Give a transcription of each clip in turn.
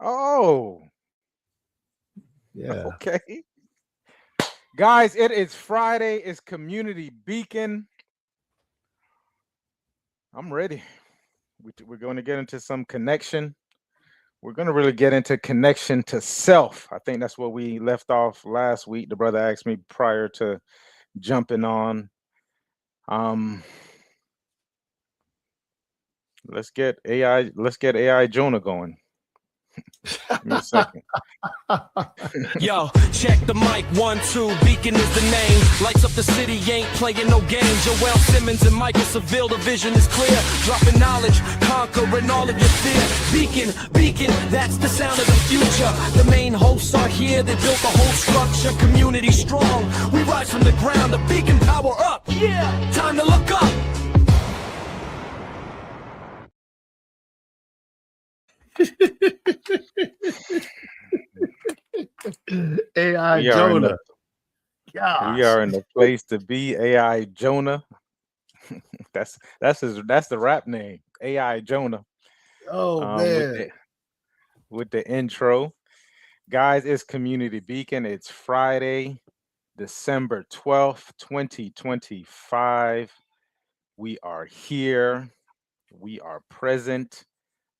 Oh, Yeah. okay. Guys, it is Friday. It's Community Beacon. I'm ready. We're going to get into some connection. We're going to really get into connection to self. I think that's what we left off last week. The brother asked me prior to jumping on. Um, let's get AI Jonah going. Give me a second. Yo, check the mic, 1, 2, Beacon is the name. Lights up the city, ain't playing no games. Joel Simmons and Michael Seville, the vision is clear. Dropping knowledge, conquering all of your fear. Beacon, beacon, that's the sound of the future. The main hosts are here, they built the whole structure. Community strong, we rise from the ground. The beacon power up, yeah, time to look up. AI We are in the Jonah. we Gosh. are in the place to be. AI Jonah. That's the rap name. AI Jonah. Oh Um, with man. the with the intro. Guys, it's Community Beacon. It's Friday, December 12th, 2025. We are here. We are present.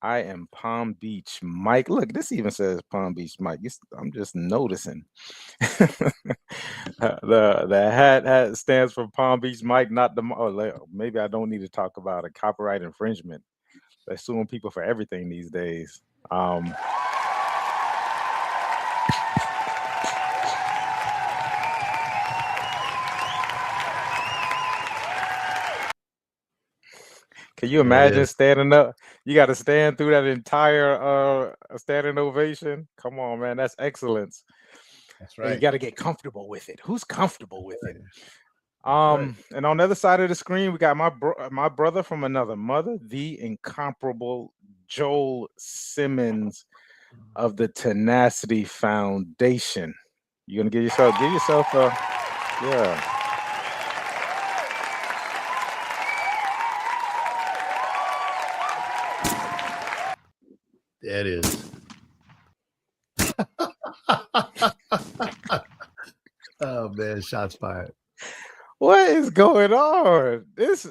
I am Palm Beach Mike. Look, this even says Palm Beach Mike. I'm just noticing. The hat stands for Palm Beach Mike, not the. Maybe I don't need to talk about a copyright infringement. They're suing people for everything these days. Can you There it imagine is. standing up? You got to stand through that entire standing ovation. Come on, man, that's excellence. That's And you right. got to get comfortable with it. Who's comfortable with it? That's right. And on the other side of the screen, we got my brother from another mother, the incomparable Joel Simmons of the Tenacity Foundation. You gonna give yourself a yeah. There it is. Oh man, shots fired. What is going on? This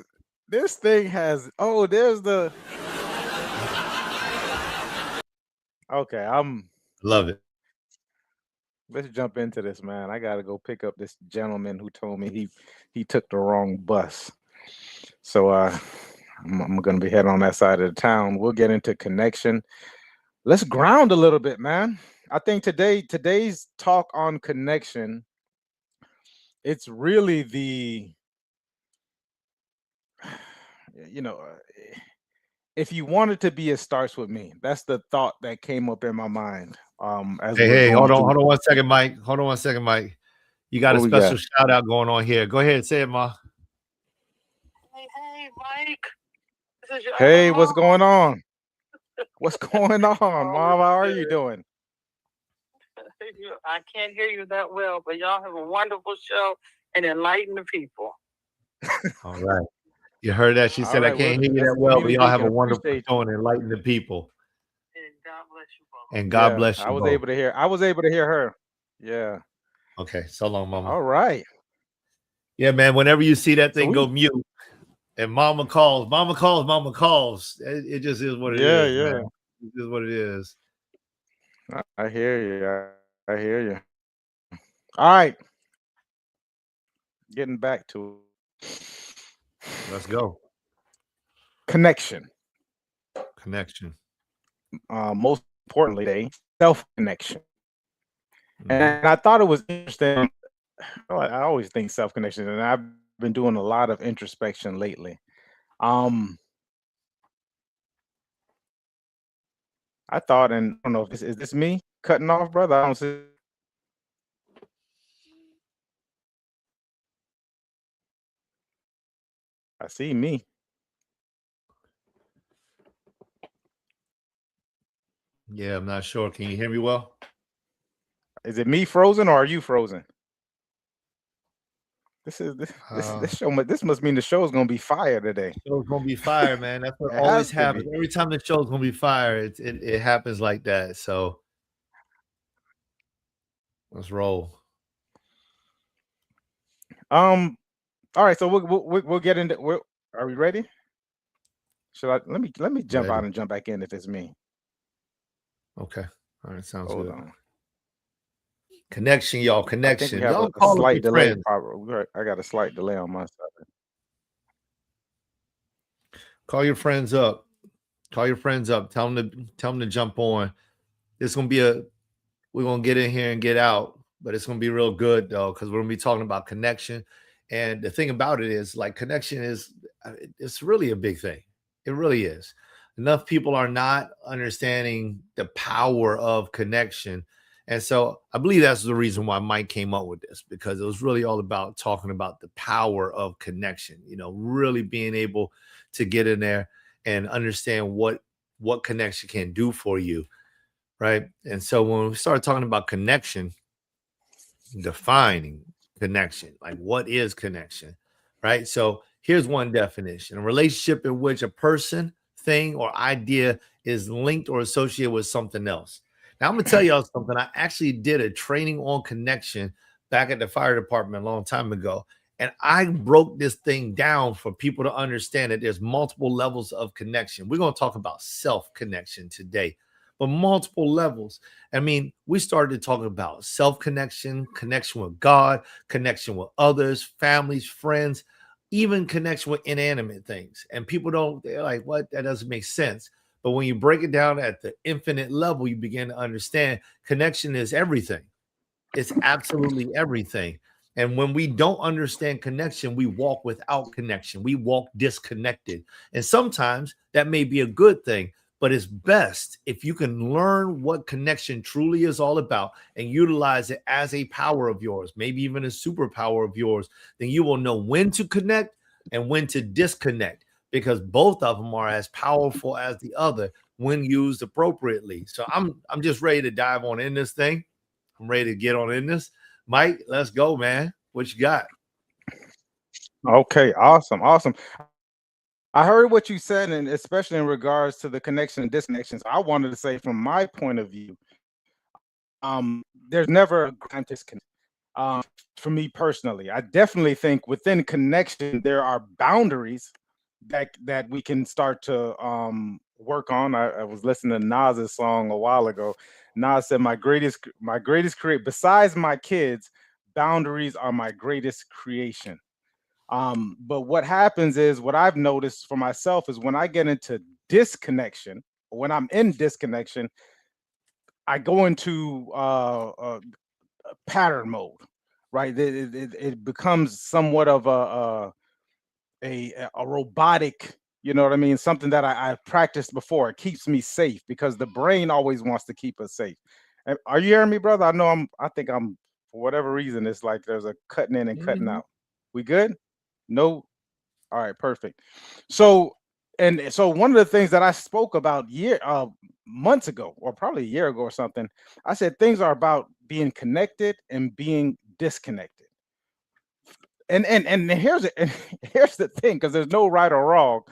thing has there's the okay. Love it. Let's jump into this, man. I gotta go pick up this gentleman who told me he took the wrong bus. So I'm gonna be heading on that side of the town. We'll get into connection. Let's ground a little bit, man. I think today's talk on connection, it's really the you know if you want it to be, it starts with me. That's the thought that came up in my mind as we're Hey, going through. hold on 1 second, Mike. Hold on 1 second, Mike. You got a What we got? special shout out going on here. Go ahead, say it, Ma. Hey, Mike. This is your other Hey, what's mom. going on? What's going on, Oh, Mom? How are you good. doing? I can't hear you that well, but y'all have a wonderful show and enlighten the people. All right. You heard that? She All said, I right, well, can't hear you that's that the well, but community y'all have beacon. a wonderful Appreciate show you. and enlighten the people. And God bless you both. And God Yeah, bless I you was both. able to hear. I was able to hear her. Yeah. Okay. So long, Mama. All right. Yeah, man. Whenever you see that So thing go mute and Mama calls, Mama calls, Mama calls. It just is what it yeah, is, yeah. man. It is what it is. I hear you. I hear you. All right. Getting back to it. Let's go. Connection. Connection. Most importantly, self connection. Mhm. And I thought it was interesting. I always think self connection, and I've been doing a lot of introspection lately. Um, I thought, and I don't know if this is this me cutting off, brother. I don't see. I see me. Yeah, I'm not sure. Can you hear me well? Is it me frozen or are you frozen? This show. This must mean the show is gonna be fire today. Show's gonna be fire, man. That's what It always has to happens. be. Every time the show's gonna be fire, it happens like that. So let's roll. All right, so we'll get into. Are we ready? Should I let me jump Ready. out and jump back in if it's me? Okay. All right, sounds Hold good. on. Connection, y'all. I think Connection. we have Y'all a call up slight your delay. friends. Probably. I got a slight delay on my side. Call your friends up. Call your friends up. Tell them to jump on. It's gonna be we're gonna get in here and get out, but it's gonna be real good though, because we're gonna be talking about connection. And the thing about it is, like, connection is it's really a big thing. It really is. Enough people are not understanding the power of connection. And so I believe that's the reason why Mike came up with this, because it was really all about talking about the power of connection, really being able to get in there and understand what connection can do for you. Right. And so when we start talking about connection, defining connection, like, what is connection? Right. So here's one definition: a relationship in which a person, thing, or idea is linked or associated with something else. Now, I'm going to tell y'all something. I actually did a training on connection back at the fire department a long time ago. And I broke this thing down for people to understand that there's multiple levels of connection. We're going to talk about self-connection today, but multiple levels. I mean, we started talking about self-connection, connection with God, connection with others, families, friends, even connection with inanimate things. And people they're like, what? That doesn't make sense. But when you break it down at the infinite level, you begin to understand connection is everything. It's absolutely everything. And when we don't understand connection, we walk without connection. We walk disconnected. And sometimes that may be a good thing, but it's best if you can learn what connection truly is all about and utilize it as a power of yours, maybe even a superpower of yours. Then you will know when to connect and when to disconnect, because both of them are as powerful as the other when used appropriately. So I'm just ready to dive on in this thing. I'm ready to get on in this. Mike, let's go, man. What you got? Okay, awesome. I heard what you said, and especially in regards to the connection and disconnections. I wanted to say, from my point of view, there's never a grand disconnect. For me personally, I definitely think within connection there are boundaries that we can start to work on. I was listening to Nas's song a while ago. Nas said, my greatest create besides my kids, boundaries are my greatest creation. But what happens is, what I've noticed for myself is, when I get into disconnection, when I'm in disconnection, I go into pattern mode, right? It becomes somewhat of a robotic, you know what I mean? Something that I've practiced before. It keeps me safe because the brain always wants to keep us safe. Are you hearing me, brother? I think I'm, for whatever reason, it's like there's a cutting in and cutting out. We good? No. All right, perfect. So one of the things that I spoke about months ago, or probably a year ago or something, I said things are about being connected and being disconnected. And here's the thing, because there's no right or wrong.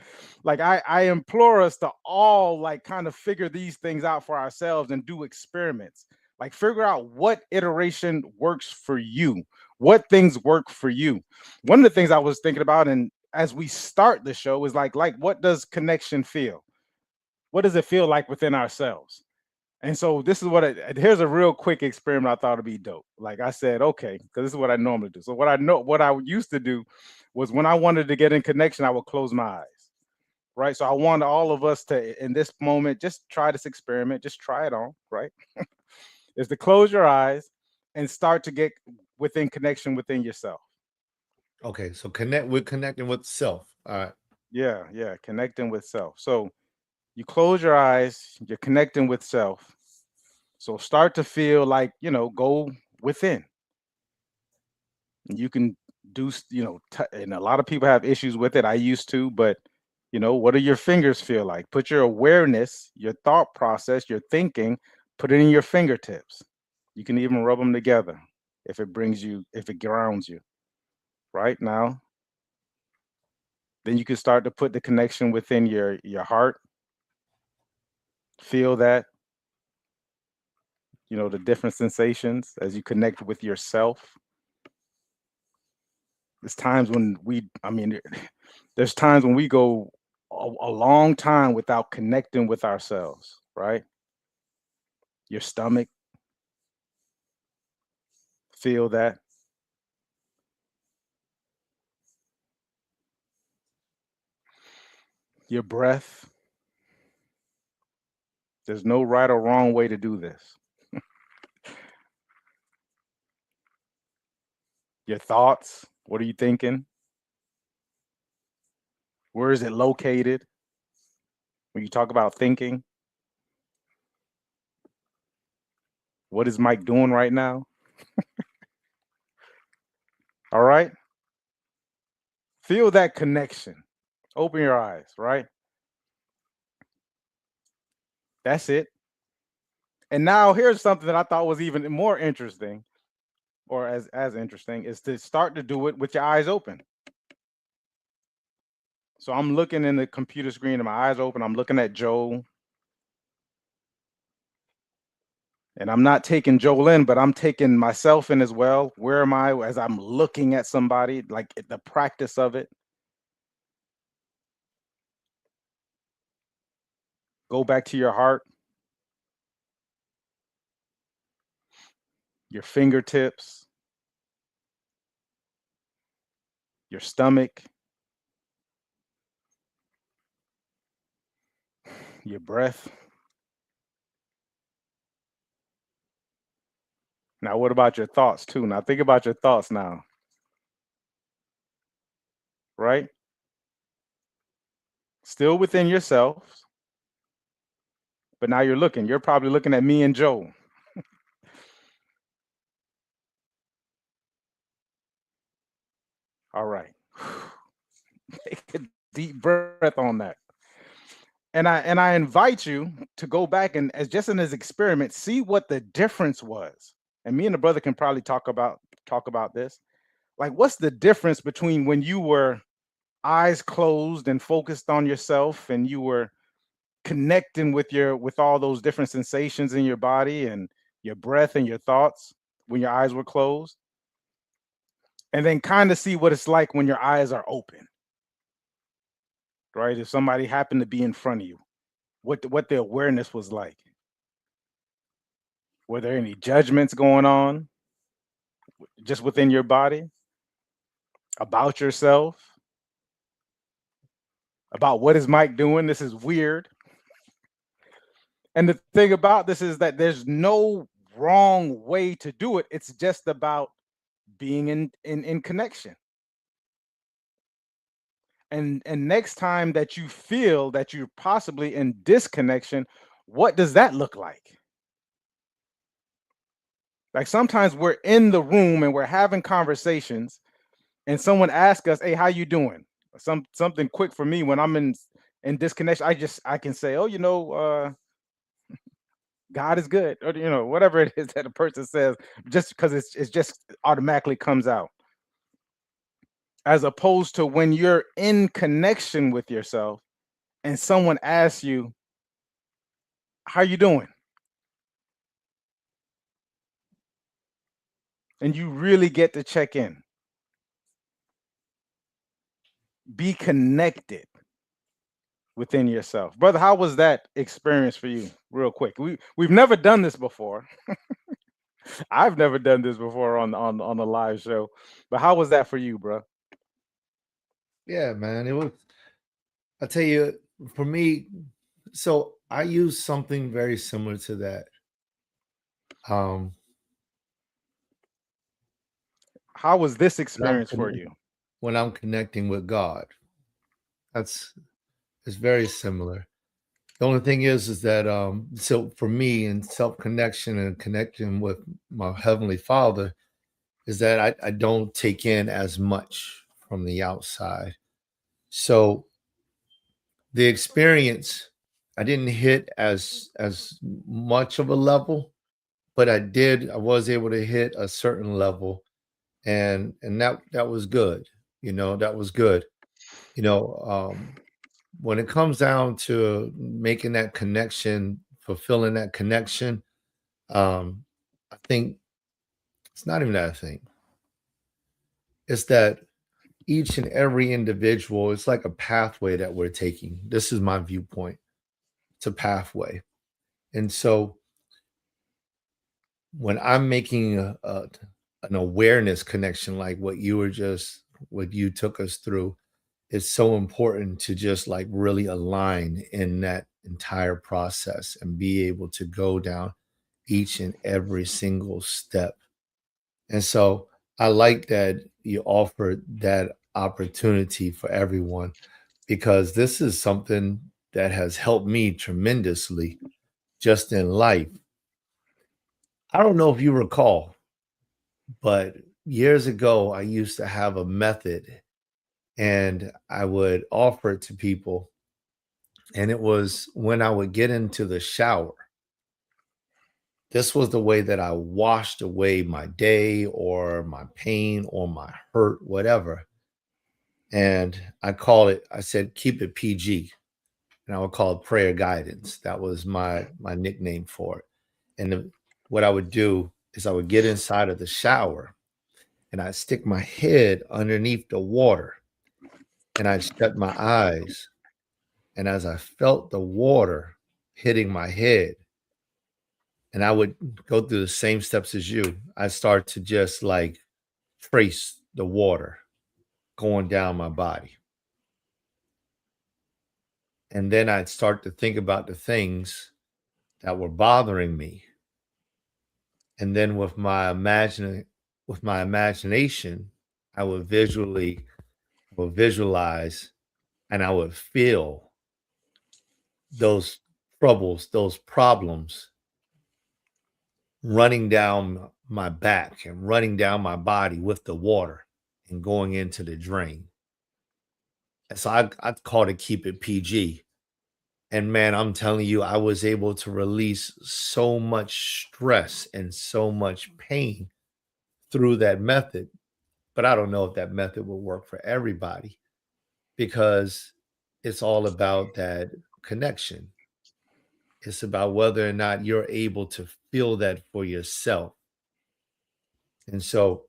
Like, I implore us to all, like, kind of figure these things out for ourselves and do experiments. Like, figure out what iteration works for you, what things work for you. One of the things I was thinking about, and as we start the show, is like what does connection feel? What does it feel like within ourselves? And so this is here's a real quick experiment I thought would be dope. Like, I said, okay, because this is what I normally do. So what I used to do was, when I wanted to get in connection, I would close my eyes. Right. So I want all of us to, in this moment, just try this experiment, just try it on, right? Is to close your eyes and start to get within connection within yourself. Okay, so connecting with self. All right. Yeah, connecting with self. So you close your eyes, you're connecting with self. So start to feel like, go within. You can do, and a lot of people have issues with it. I used to, but what do your fingers feel like? Put your awareness, your thought process, your thinking, put it in your fingertips. You can even rub them together if it grounds you. right now. Then you can start to put the connection within your heart. Feel that, the different sensations as you connect with yourself. There's times when there's times when we go a long time without connecting with ourselves, right? Your stomach, feel that. Your breath. There's no right or wrong way to do this. Your thoughts. What are you thinking? Where is it located? When you talk about thinking, what is Mike doing right now? All right. Feel that connection. Open your eyes, right? That's it. And now here's something that I thought was even more interesting, or as interesting, is to start to do it with your eyes open. So I'm looking in the computer screen and my eyes open. I'm looking at Joel. And I'm not taking Joel in, but I'm taking myself in as well. Where am I as I'm looking at somebody, like the practice of it? Go back to your heart, your fingertips, your stomach, your breath. Now, what about your thoughts too? Now, think about your thoughts now, right? Still within yourself, but now you're probably looking at me and Joe. All right. Take a deep breath on that. And I invite you to go back and as just in this experiment, see what the difference was. And me and the brother can probably talk about this. Like, what's the difference between when you were eyes closed and focused on yourself and you were connecting with all those different sensations in your body and your breath and your thoughts when your eyes were closed, and then kind of see what it's like when your eyes are open, right? If somebody happened to be in front of you, what the awareness was like. Were there any judgments going on just within your body about yourself, about what is Mike doing? This is weird. And the thing about this is that there's no wrong way to do it. It's just about being in connection. And next time that you feel that you're possibly in disconnection, what does that look like? Like sometimes we're in the room and we're having conversations and someone asks us, "Hey, how you doing?" Something quick for me when I'm in disconnection, I can say, "Oh, God is good," or whatever it is that a person says, just because it's just automatically comes out. As opposed to when you're in connection with yourself and someone asks you, "How you doing?" And you really get to check in. Be connected within yourself. Brother, how was that experience for you? Real quick. We've never done this before. I've never done this before on a live show. But how was that for you, bro? Yeah, man. It was, I tell you, for me, so I use something very similar to that. Um, How was this when experience for you? when I'm connecting with God. It's very similar. The only thing is that so for me in self-connection and connection with my Heavenly Father is that I don't take in as much from the outside. So the experience, I didn't hit as much of a level, but I was able to hit a certain level and that was good. That was good. You know, when it comes down to making that connection, fulfilling that connection, I think it's not even that thing. It's that each and every individual, it's like a pathway that we're taking. This is my viewpoint. It's a pathway. And so when I'm making an awareness connection, like what you took us through, it's so important to just like really align in that entire process and be able to go down each and every single step. And so I like that you offered that opportunity for everyone, because this is something that has helped me tremendously just in life. I don't know if you recall, but years ago, I used to have a method and I would offer it to people. And it was when I would get into the shower. This was the way that I washed away my day or my pain or my hurt, whatever. And I said, keep it PG. And I would call it prayer guidance. That was my nickname for it. And what I would do is I would get inside of the shower and I'd stick my head underneath the water and I'd shut my eyes. And as I felt the water hitting my head, and I would go through the same steps as you, I start to just like trace the water going down my body. And then I'd start to think about the things that were bothering me. And then with my imagination, I would visualize, and I would feel those troubles, those problems running down my back and running down my body with the water and going into the drain. And so I called it keep it PG. And man, I'm telling you, I was able to release so much stress and so much pain through that method. But I don't know if that method will work for everybody, because it's all about that connection. It's about whether or not you're able to feel that for yourself. And so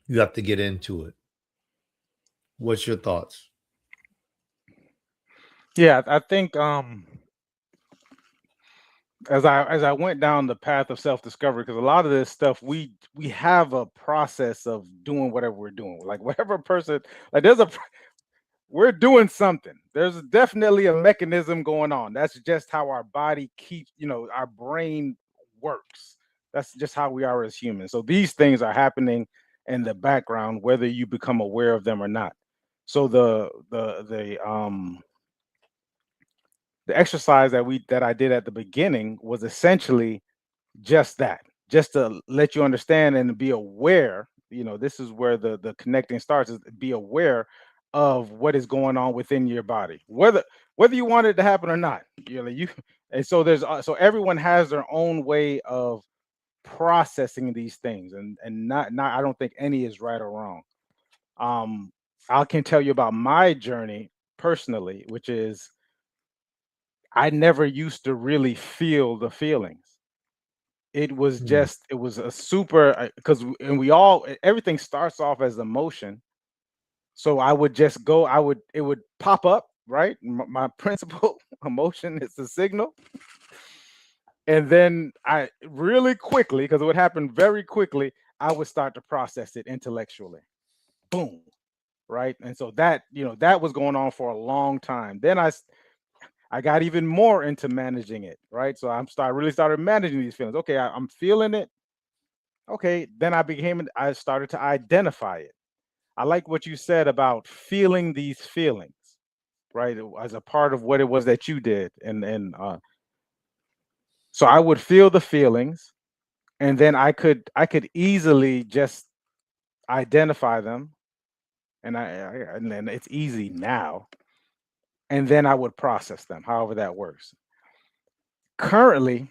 you have to get into it. What's your thoughts? Yeah, I think as I went down the path of self-discovery, because a lot of this stuff we have a process of doing whatever we're doing. Like whatever person, like we're doing something. There's definitely a mechanism going on. That's just how our body keeps, our brain works. That's just how we are as humans. So these things are happening in the background, whether you become aware of them or not. So the exercise that I did at the beginning was essentially just that, just to let you understand and be aware. This is where the connecting starts, is be aware of what is going on within your body, whether you want it to happen or not. You and so so everyone has their own way of processing these things, and not I don't think any is right or wrong. um I can tell you about my journey personally, which is I never used to really feel the feelings. Mm, It was a super, because and we all everything starts off as emotion. So I would just go, it would pop up, right? My principal emotion is the signal. And then I really quickly, because it would happen very quickly, I would start to process it intellectually. Boom. Right. And so that was going on for a long time. Then I got even more into managing it, right? So really started managing these feelings. Okay, I'm feeling it. Okay, then I started to identify it. I like what you said about feeling these feelings, right? As a part of what it was that you did, and so I would feel the feelings, and then I could easily just identify them, and then it's easy now, and then I would process them, however that works. Currently,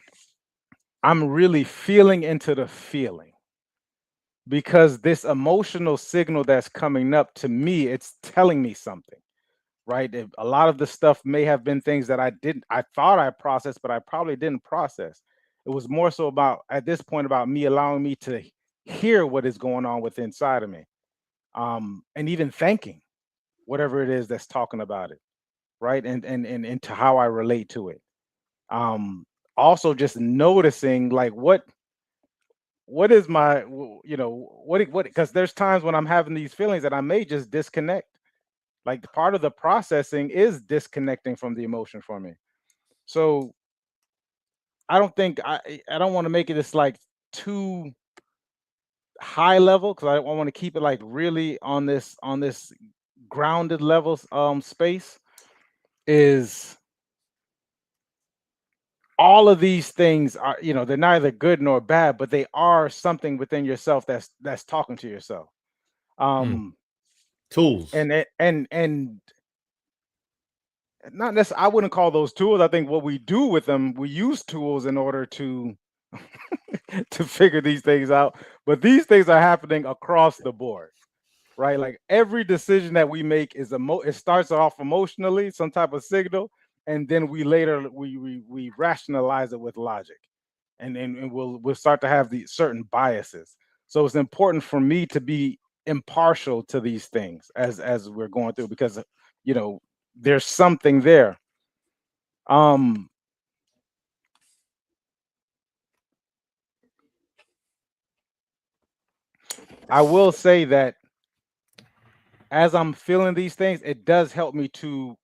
I'm really feeling into the feeling. because this emotional signal that's coming up to me, it's telling me something, right? A lot of the stuff may have been things that I thought I processed, but I probably didn't process. It was more so about, at this point, about me allowing me to hear what is going on with inside of me, and even thanking whatever it is that's talking about it, right? And into how I relate to it. Um, Also just noticing like what is my what, because there's times when I'm having these feelings that I may just disconnect. Like part of the processing is disconnecting from the emotion for me. So I don't think I don't want to make it this like too high level, because I want to keep it like really on this grounded levels space. Is all of these things are, they're neither good nor bad, but they are something within yourself that's talking to yourself. Um Tools. and not necessarily, I wouldn't call those tools. I think what we do with them, we use tools in order to to figure these things out. But these things are happening across the board, right? Like every decision that we make is it starts off emotionally, some type of signal, and then we later we rationalize it with logic, and we'll start to have these certain biases. So it's important for me to be impartial to these things as we're going through, because you know there's something there. Um I will say that as I'm feeling these things, it does help me to,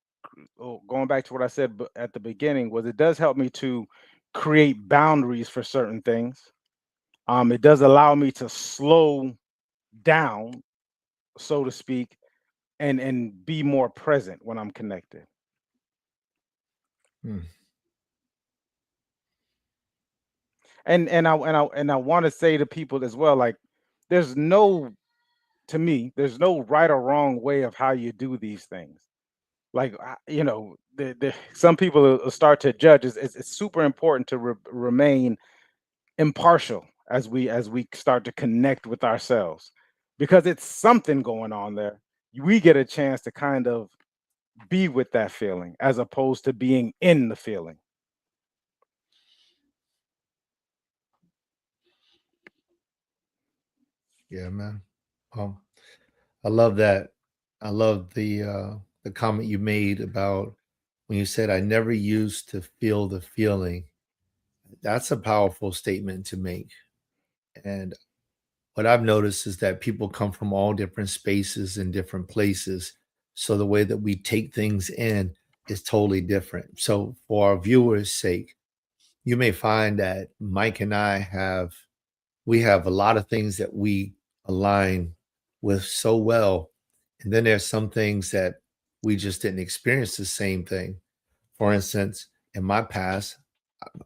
going back to what I said at the beginning, was it does help me to create boundaries for certain things. It does allow me to slow down, so to speak, and be more present when I'm connected. Hmm. And I want to say to people as well, like there's no, to me, there's no right or wrong way of how you do these things. Like some people will start to judge. It's super important to remain impartial as we start to connect with ourselves, because it's something going on there. We get a chance to kind of be with that feeling as opposed to being in the feeling. Yeah, man. Um, I love that. I love the comment you made about when you said I never used to feel the feeling. That's a powerful statement to make. And what I've noticed is that people come from all different spaces and different places. So the way that we take things in is totally different. So for our viewers' sake, you may find that Mike and I we have a lot of things that we align with so well. And then there's some things that we just didn't experience the same thing. For instance, in my past,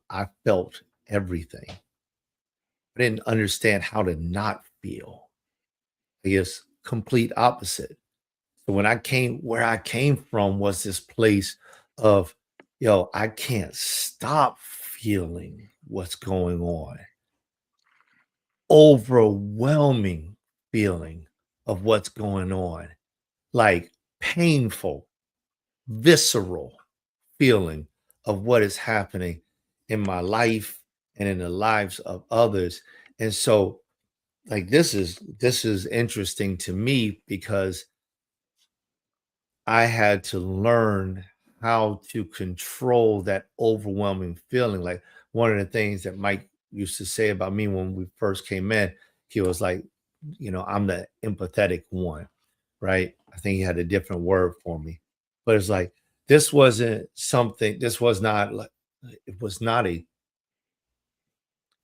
I felt everything. I didn't understand how to not feel. I guess complete opposite. So where I came from was this place of, I can't stop feeling what's going on. Overwhelming feeling of what's going on, like painful, visceral feeling of what is happening in my life and in the lives of others. And so like this is interesting to me because I had to learn how to control that overwhelming feeling. Like one of the things that Mike used to say about me when we first came in, he was like, I'm the empathetic one, right? I think he had a different word for me, but it's like, this was not like, it was not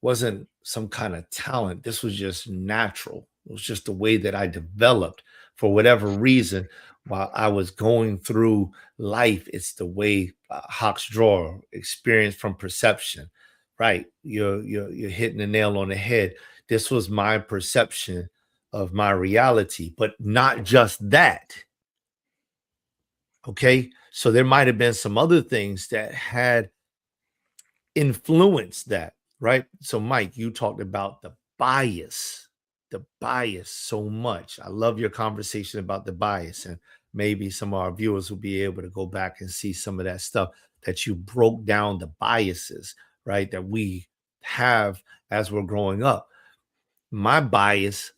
wasn't some kind of talent. This was just natural. It was just the way that I developed for whatever reason while I was going through life. It's the way Hawk's drawer experience from perception, right? You're hitting the nail on the head. This was my perception of my reality, but not just that. Okay. So there might have been some other things that had influenced that, right? So, Mike, you talked about the bias, the bias so much. I love your conversation about the bias, and maybe some of our viewers will be able to go back and see some of that stuff that you broke down, the biases, right, that we have as we're growing up. My bias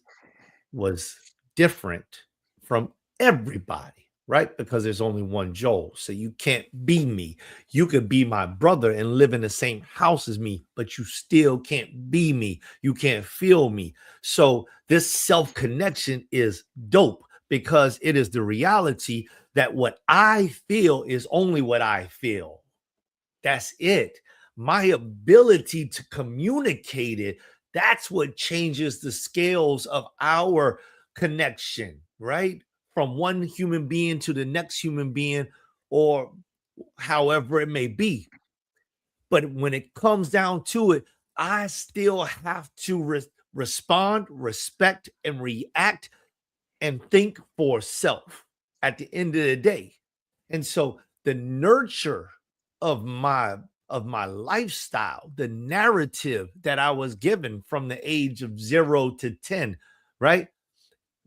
was different from everybody, right? Because there's only one Joel. So you can't be me. You could be my brother and live in the same house as me, but you still can't be me. You can't feel me. So this self-connection is dope because it is the reality that what I feel is only what I feel. That's it. My ability to communicate it, that's what changes the scales of our connection, right? From one human being to the next human being, or however it may be. But when it comes down to it, I still have to respond, respect, and react and think for self at the end of the day. And so the nurture of my lifestyle, the narrative that I was given from the age of 0 to 10, right?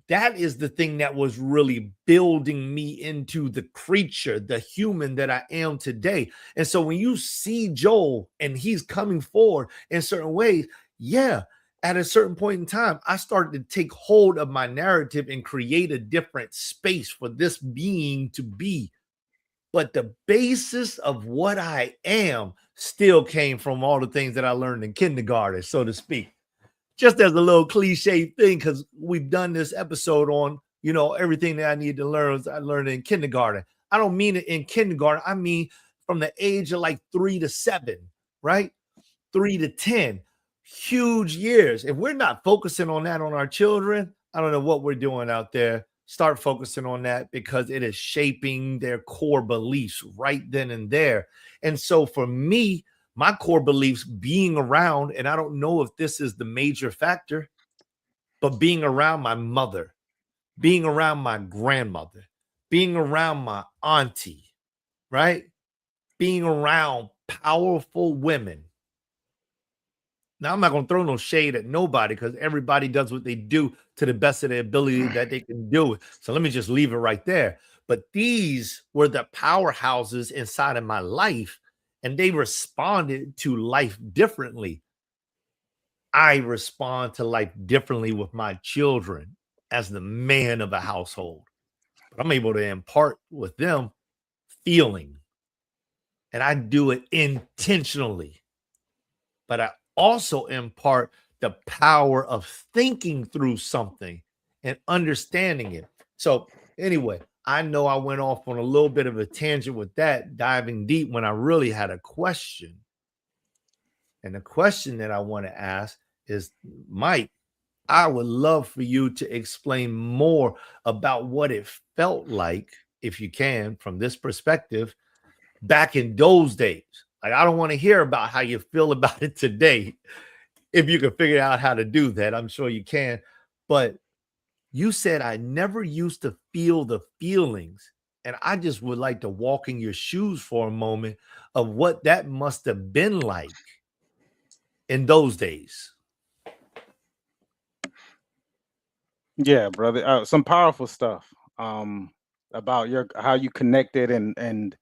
That is the thing that was really building me into the creature, the human that I am today. And so when you see Joel and he's coming forward in certain ways, yeah, at a certain point in time, I started to take hold of my narrative and create a different space for this being to be. But the basis of what I am still came from all the things that I learned in kindergarten, so to speak. Just as a little cliche thing, because we've done this episode on, everything that I need to learn, I learned in kindergarten. I don't mean it in kindergarten. I mean from the age of like 3 to 7, right? 3 to 10. Huge years. If we're not focusing on that on our children, I don't know what we're doing out there. Start focusing on that because it is shaping their core beliefs right then and there. And so for me, my core beliefs being around, and I don't know if this is the major factor, but being around my mother, being around my grandmother, being around my auntie, right? Being around powerful women. Now, I'm not going to throw no shade at nobody because everybody does what they do to the best of their ability that they can do. So let me just leave it right there. But these were the powerhouses inside of my life, and they responded to life differently. I respond to life differently with my children as the man of a household. But I'm able to impart with them feeling, and I do it intentionally. But I also impart the power of thinking through something and understanding it. So anyway, I know I went off on a little bit of a tangent with that, diving deep when I really had a question. And the question that I want to ask is, Mike, I would love for you to explain more about what it felt like, if you can, from this perspective, back in those days. Like, I don't want to hear about how you feel about it today. If you can figure out how to do that, I'm sure you can. But you said I never used to feel the feelings. And I just would like to walk in your shoes for a moment of what that must have been like in those days. Yeah, brother. Some powerful stuff about how you connected and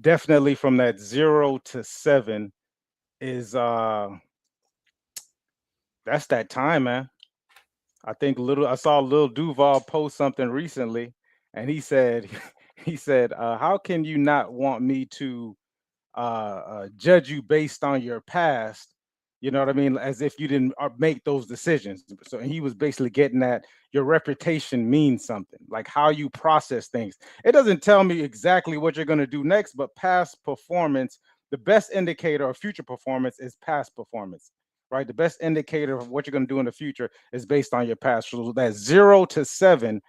definitely from that 0 to 7 is that's that time, man. I saw Lil Duval post something recently, and he said how can you not want me to judge you based on your past? You know what I mean? As if you didn't make those decisions. So he was basically getting at your reputation means something, like how you process things. It doesn't tell me exactly what you're going to do next, but past performance, the best indicator of future performance is past performance, right? The best indicator of what you're going to do in the future is based on your past. So that 0 to 7,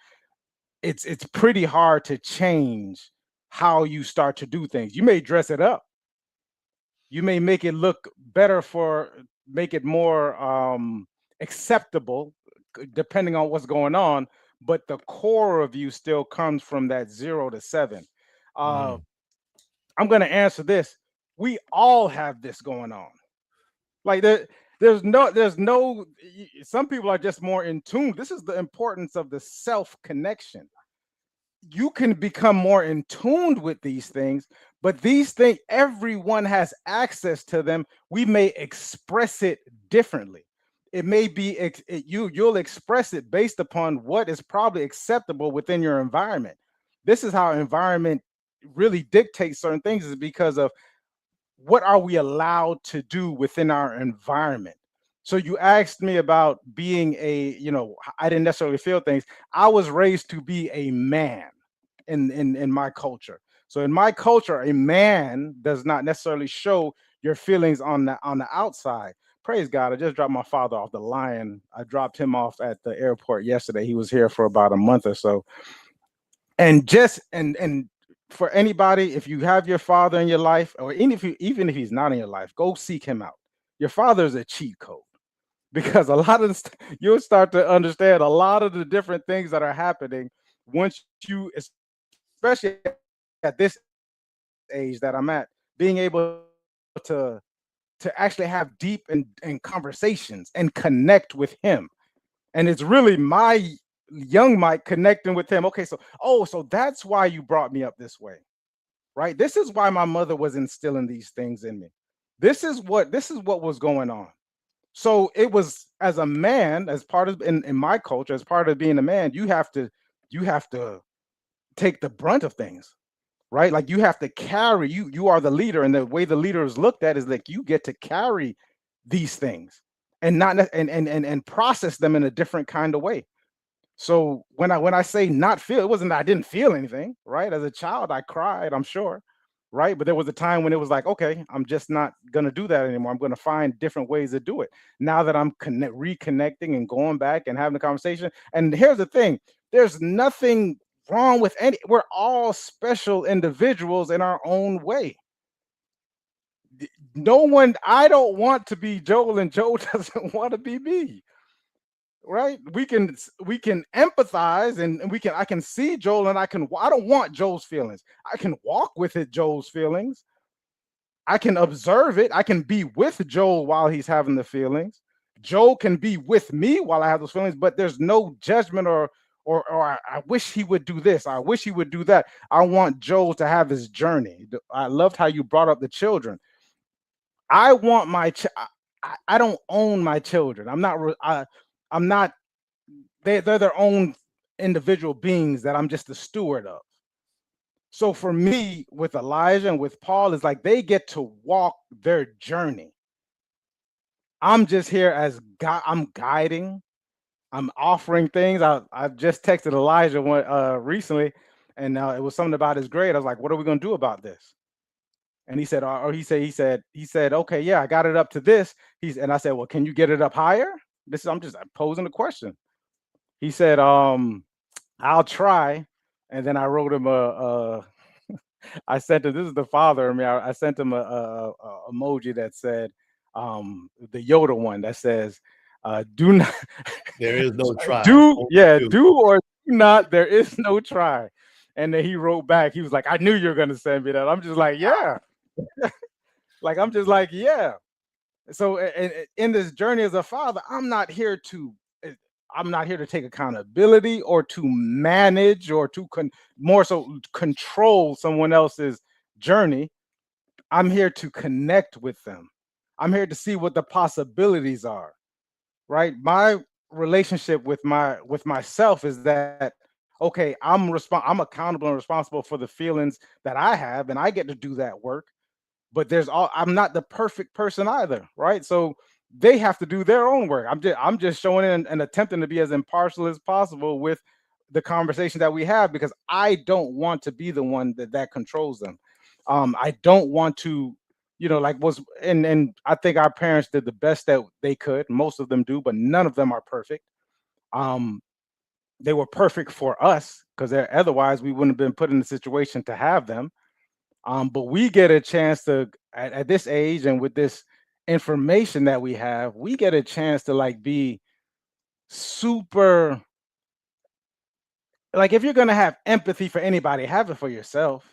it's pretty hard to change how you start to do things. You may dress it up. You may make it look better make it more acceptable depending on what's going on, but the core of you still comes from that 0 to 7. I'm going to answer this. We all have this going on. Like Some people are just more in tune. This is the importance of the self connection. You can become more in tune with these things, but these things, everyone has access to them. We may express it differently. It may be you'll express it based upon what is probably acceptable within your environment. This is how environment really dictates certain things, is because of what are we allowed to do within our environment. So you asked me about being I didn't necessarily feel things. I was raised to be a man in my culture. So in my culture, a man does not necessarily show your feelings on the outside. Praise God. I just dropped my father off, the Lion. I dropped him off at the airport yesterday. He was here for about a month or so. And for anybody, if you have your father in your life, or even if he's not in your life, go seek him out. Your father is a cheat code, because a lot of you'll start to understand a lot of the different things that are happening once you, especially at this age that I'm at, being able to actually have deep and conversations and connect with him. And it's really my young Mike connecting with him. Okay, so that's why you brought me up this way, right? This is why my mother was instilling these things in me. This is what was going on. So it was, as a man, as part of in my culture, as part of being a man, you have to take the brunt of things, right? Like you have to carry, you are the leader, and the way the leader is looked at is like you get to carry these things and not and process them in a different kind of way. So when I say not feel, it wasn't that I didn't feel anything, right? As a child, I cried, I'm sure, right? But there was a time when it was like, okay, I'm just not gonna do that anymore. I'm gonna find different ways to do it. Now that I'm reconnecting and going back and having a conversation. And here's the thing: there's nothing wrong with any. We're all special individuals in our own way. No one. I don't want to be Joel, and Joel doesn't want to be me. Right? We can empathize, and I can see Joel, and I don't want Joel's feelings. I can walk with Joel's feelings. I can observe it. I can be with Joel while he's having the feelings. Joel can be with me while I have those feelings, but there's no judgment or I wish he would do this. I wish he would do that. I want Joel to have his journey. I loved how you brought up the children. I want I don't own my children. I'm not, they're their own individual beings that I'm just the steward of. So for me, with Elijah and with Paul, it's like they get to walk their journey. I'm just here as God. I'm guiding. I'm offering things. I've just texted Elijah recently, and it was something about his grade. I was like, "What are we going to do about this?" And he said, he said, "Okay, yeah, I got it up to this." And I said, "Well, can you get it up higher?" I'm just posing a question. He said, "I'll try." And then I wrote him I sent him, this is the father of me. I sent him a emoji that said, the Yoda one that says, "Do not." There is no try. Do or do not. There is no try. And then he wrote back. He was like, "I knew you were gonna send me that." I'm just like, yeah. I'm just like, yeah. So in this journey as a father, I'm not here to take accountability or to manage or to more so control someone else's journey. I'm here to connect with them. I'm here to see what the possibilities are, right? My relationship with myself is that, okay, I'm accountable and responsible for the feelings that I have, and I get to do that work. But I'm not the perfect person either, right? So they have to do their own work. I'm just showing in and attempting to be as impartial as possible with the conversation that we have, because I don't want to be the one that controls them. I don't want to, and I think our parents did the best that they could. Most of them do, but none of them are perfect. They were perfect for us, because otherwise we wouldn't have been put in the situation to have them. But we get a chance to, at this age and with this information that we have, we get a chance to be super, if you're going to have empathy for anybody, have it for yourself.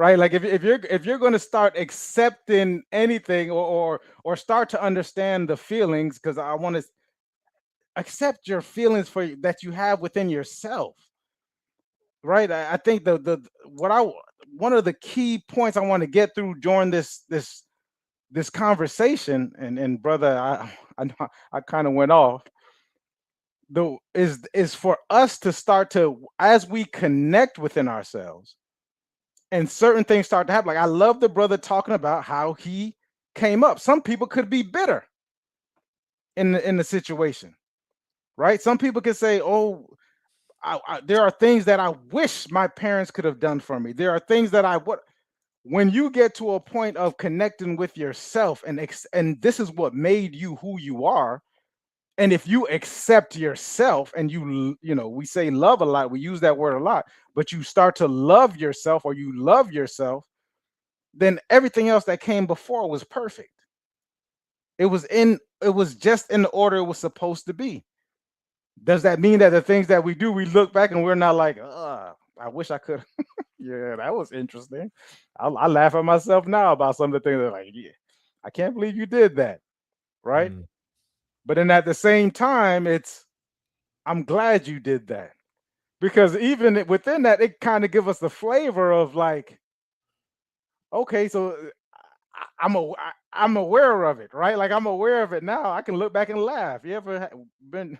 right? Like if you're going to start accepting anything or start to understand the feelings, because I want to accept your feelings that you have within yourself, right? I think the what I one of the key points I want to get through during this conversation, and brother, I know I kind of went off, though, is for us to start to, as we connect within ourselves and certain things start to happen. Like I love the brother talking about how he came up. Some people could be bitter in the situation, right? Some people could say, "Oh, there are things that I wish my parents could have done for me. There are things that I would." When you get to a point of connecting with yourself, and this is what made you who you are, and if you accept yourself, and we say love a lot, we use that word a lot, but you start to love yourself, or you love yourself, then everything else that came before was perfect. It was just in the order it was supposed to be. Does that mean that the things that we do, we look back and we're not like, I wish I could. Yeah, that was interesting. I laugh at myself now about some of the things that, like, yeah, I can't believe you did that, right? Mm. But then at the same time, I'm glad you did that, because even within that, it kind of give us the flavor of like, okay, so I'm aware of it, right? Like I'm aware of it now. I can look back and laugh. You ever been?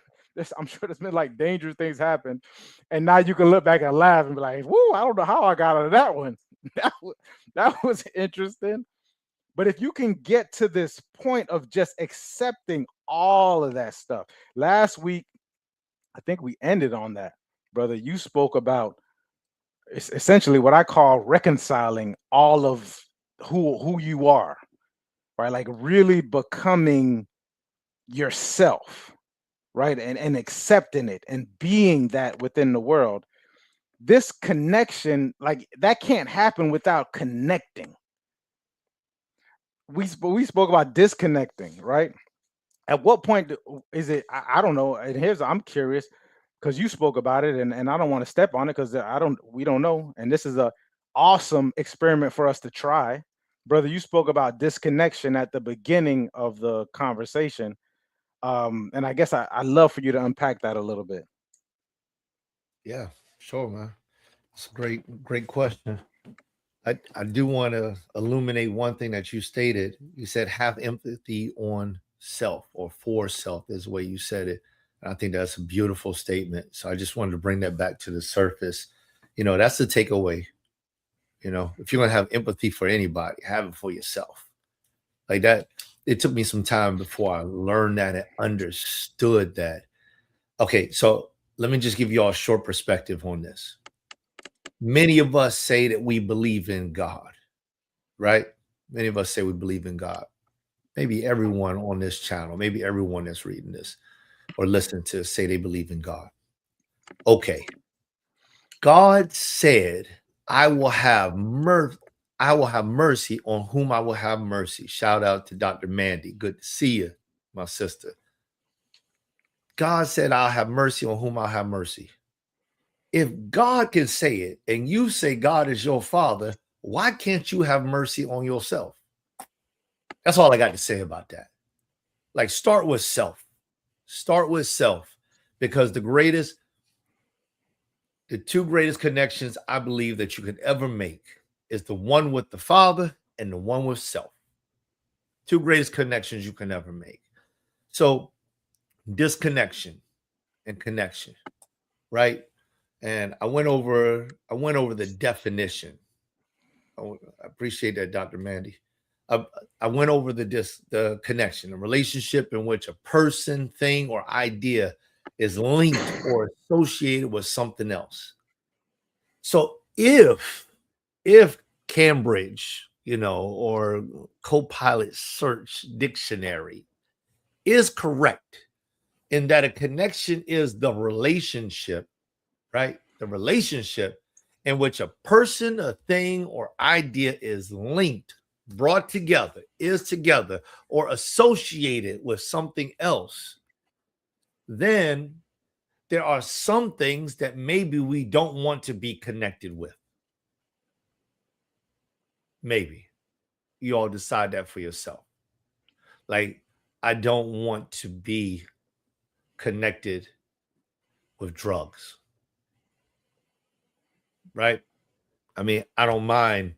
I'm sure there's been like dangerous things happen, and now you can look back and laugh and be like, "Woo! I don't know how I got out of that one. That was interesting." But if you can get to this point of just accepting all of that stuff, last week I think we ended on that, brother. You spoke about essentially what I call reconciling all of who you are, right? Like really becoming yourself, right? And accepting it and being that within the world. This connection, like that can't happen without connecting. We spoke about disconnecting, right? At what point is it? I don't know. And I'm curious, because you spoke about it, and I don't want to step on it, because we don't know. And this is a awesome experiment for us to try. Brother, you spoke about disconnection at the beginning of the conversation. And I guess I love for you to unpack that a little bit. Yeah, sure, man. It's a great question. I do want to illuminate one thing that you stated. You said have empathy on self, or for self is the way you said it. And I think that's a beautiful statement. So I just wanted to bring that back to the surface. That's the takeaway. If you're going to have empathy for anybody, have it for yourself. Like that, it took me some time before I learned that and understood that. Okay, so let me just give you all a short perspective on this. Many of us say that we believe in God, right? Many of us say we believe in God. Maybe everyone on this channel, maybe everyone that's reading this or listening to say they believe in God. Okay. God said, I will have mercy on whom I will have mercy. Shout out to Dr. Mandy. Good to see you, my sister. God said, I'll have mercy on whom I'll have mercy. If God can say it and you say God is your father, why can't you have mercy on yourself? That's all I got to say about that. Like, start with self. Start with self, because the two greatest connections I believe that you could ever make is the one with the Father and the one with self. Two greatest connections you can ever make. So disconnection and connection, right? And I went over the definition. I appreciate that, Dr. Mandy. I went over the connection, a relationship in which a person, thing, or idea is linked or associated with something else. So if Cambridge, or Copilot search dictionary is correct in that a connection is the relationship, right? The relationship in which a person, a thing, or idea is linked, brought together, is together, or associated with something else, then there are some things that maybe we don't want to be connected with. Maybe you all decide that for yourself. Like, I don't want to be connected with drugs, right? I mean, I don't mind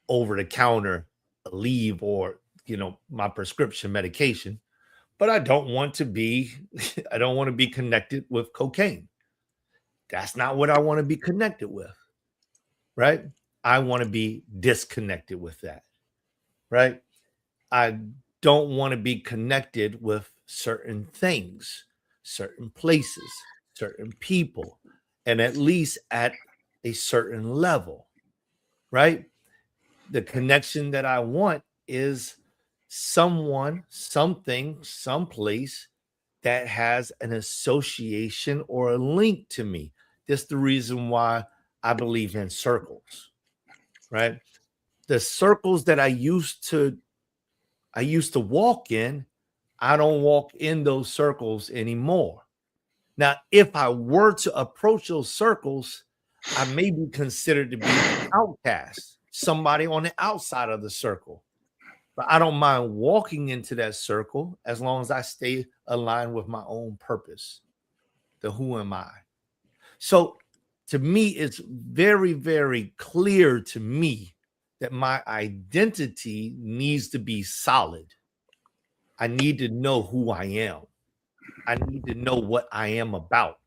over the counter Aleve or, my prescription medication, but I don't want to be connected with cocaine. That's not what I want to be connected with, right? I want to be disconnected with that, right? I don't want to be connected with certain things, certain places, certain people, and at least at a certain level, right? The connection that I want is someone, something, someplace that has an association or a link to me. That's the reason why I believe in circles, right? The circles that I used to walk in, I don't walk in those circles anymore. Now, if I were to approach those circles, I may be considered to be an outcast, somebody on the outside of the circle. But I don't mind walking into that circle as long as I stay aligned with my own purpose. The who am I? So to me, it's very, very clear to me that my identity needs to be solid. I need to know who I am. I need to know what I am about.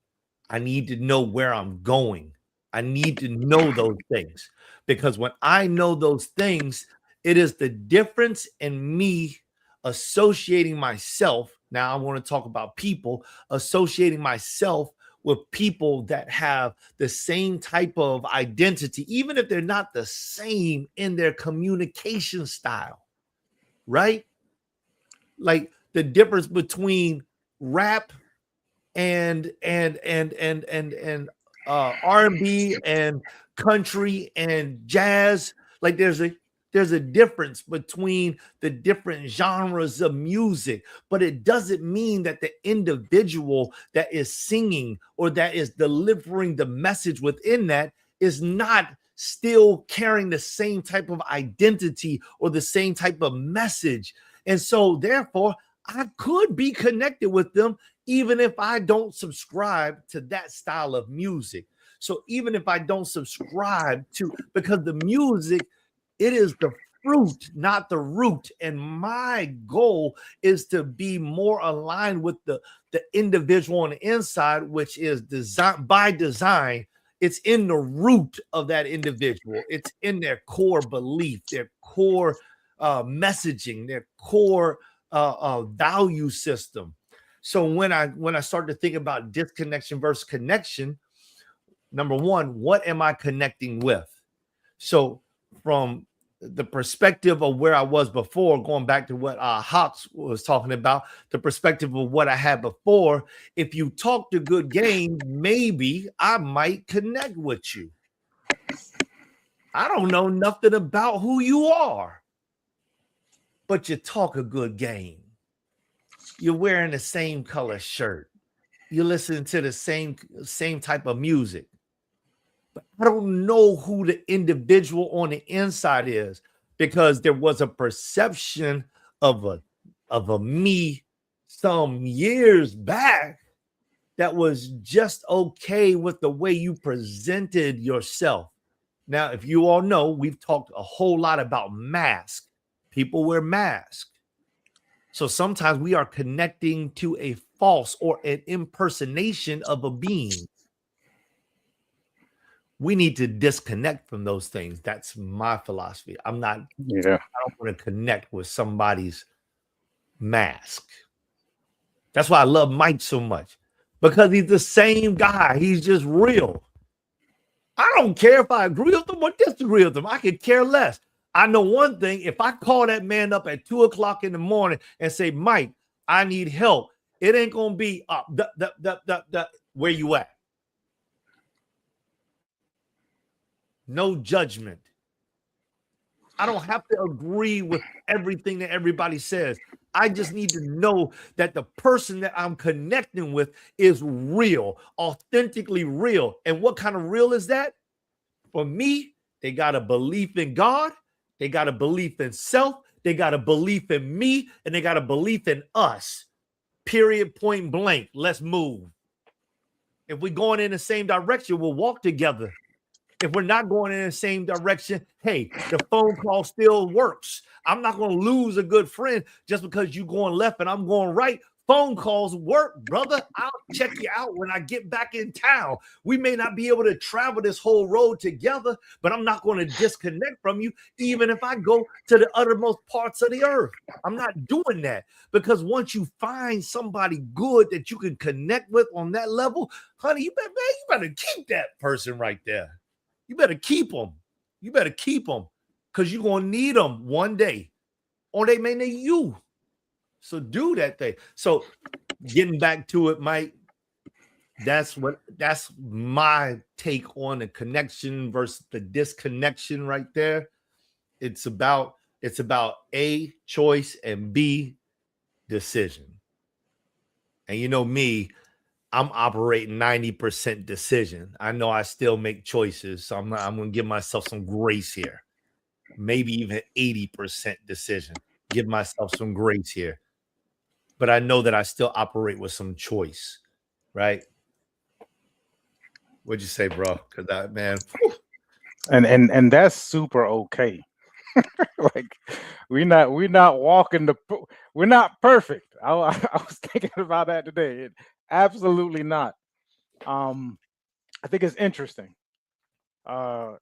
I need to know where I'm going. I need to know those things, because when I know those things, it is the difference in me associating myself. Now, I want to talk about people, associating myself with people that have the same type of identity, even if they're not the same in their communication style, right? Like the difference between rap and R&B and country and jazz. Like there's a difference between the different genres of music, but it doesn't mean that the individual that is singing or that is delivering the message within that is not still carrying the same type of identity or the same type of message. And so therefore, I could be connected with them even if I don't subscribe to that style of music. So even if I don't subscribe to, because the music, it is the fruit, not the root. And my goal is to be more aligned with the individual on the inside, which is by design. It's in the root of that individual. It's in their core belief, their core messaging, their core value system. So when I start to think about disconnection versus connection, number one, what am I connecting with? So from the perspective of where I was before, going back to what Hawks was talking about, the perspective of what I had before, if you talk the good game, maybe I might connect with you. I don't know nothing about who you are, but you talk a good game. You're wearing the same color shirt. You listen to the same type of music. But I don't know who the individual on the inside is, because there was a perception of a me some years back that was just okay with the way you presented yourself. Now, if you all know, we've talked a whole lot about masks. People wear masks. So sometimes we are connecting to a false or an impersonation of a being. We need to disconnect from those things. That's my philosophy. I don't want to connect with somebody's mask. That's why I love Mike so much, because he's the same guy. He's just real. I don't care if I agree with him or disagree with him. I could care less. I know one thing: if I call that man up at 2:00 in the morning and say, Mike, I need help, it ain't gonna be where you at. No judgment. I don't have to agree with everything that everybody says. I just need to know that the person that I'm connecting with is real, authentically real. And what kind of real is that? For me, they got a belief in God They got a belief in self, they got a belief in me, and they got a belief in us. Period, point blank. Let's move. If we're going in the same direction, we'll walk together. If we're not going in the same direction, hey, the phone call still works. I'm not going to lose a good friend just because you're going left and I'm going right. Phone calls work, brother. I'll check you out when I get back in town. We may not be able to travel this whole road together, but I'm not going to disconnect from you, even if I go to the uttermost parts of the earth. I'm not doing that, because once you find somebody good that you can connect with on that level, honey, you better keep that person right there. You better keep them. You better keep them, because you're going to need them one day, or they may need you. So do that thing. So getting back to it, Mike, that's my take on the connection versus the disconnection right there. It's about A, choice, and B, decision. And you know me, I'm operating 90% decision. I know I still make choices, so I'm going to give myself some grace here. Maybe even 80% decision. Give myself some grace here. But I know that I still operate with some choice, right? What'd you say, bro? Because that, man. Whew. And that's super okay. Like we're not perfect. I was thinking about that today. Absolutely not. I think it's interesting. The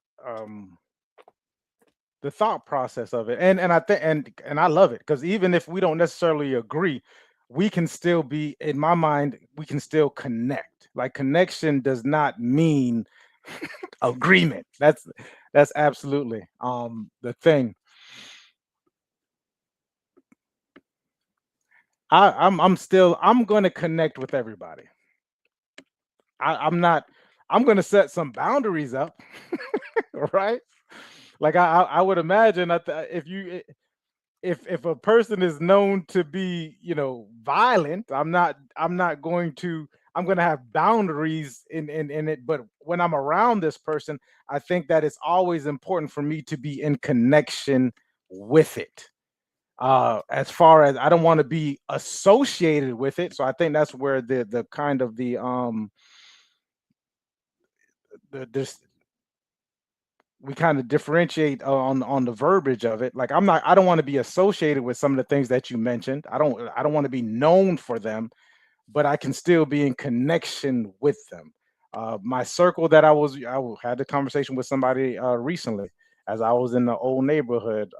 thought process of it, and I think and I love it, because even if we don't necessarily agree, we can still be, in my mind, we can still connect. Like, connection does not mean agreement. That's absolutely the thing. I'm going to connect with everybody. I'm going to set some boundaries up, right? Like I would imagine that if a person is known to be, violent, I'm going to have boundaries in it. But when I'm around this person, I think that it's always important for me to be in connection with it. As far as, I don't want to be associated with it. So I think that's where the kind of we kind of differentiate on the verbiage of it. Like, I don't want to be associated with some of the things that you mentioned. I don't want to be known for them, but I can still be in connection with them. My circle that I had a conversation with somebody recently, as I was in the old neighborhood,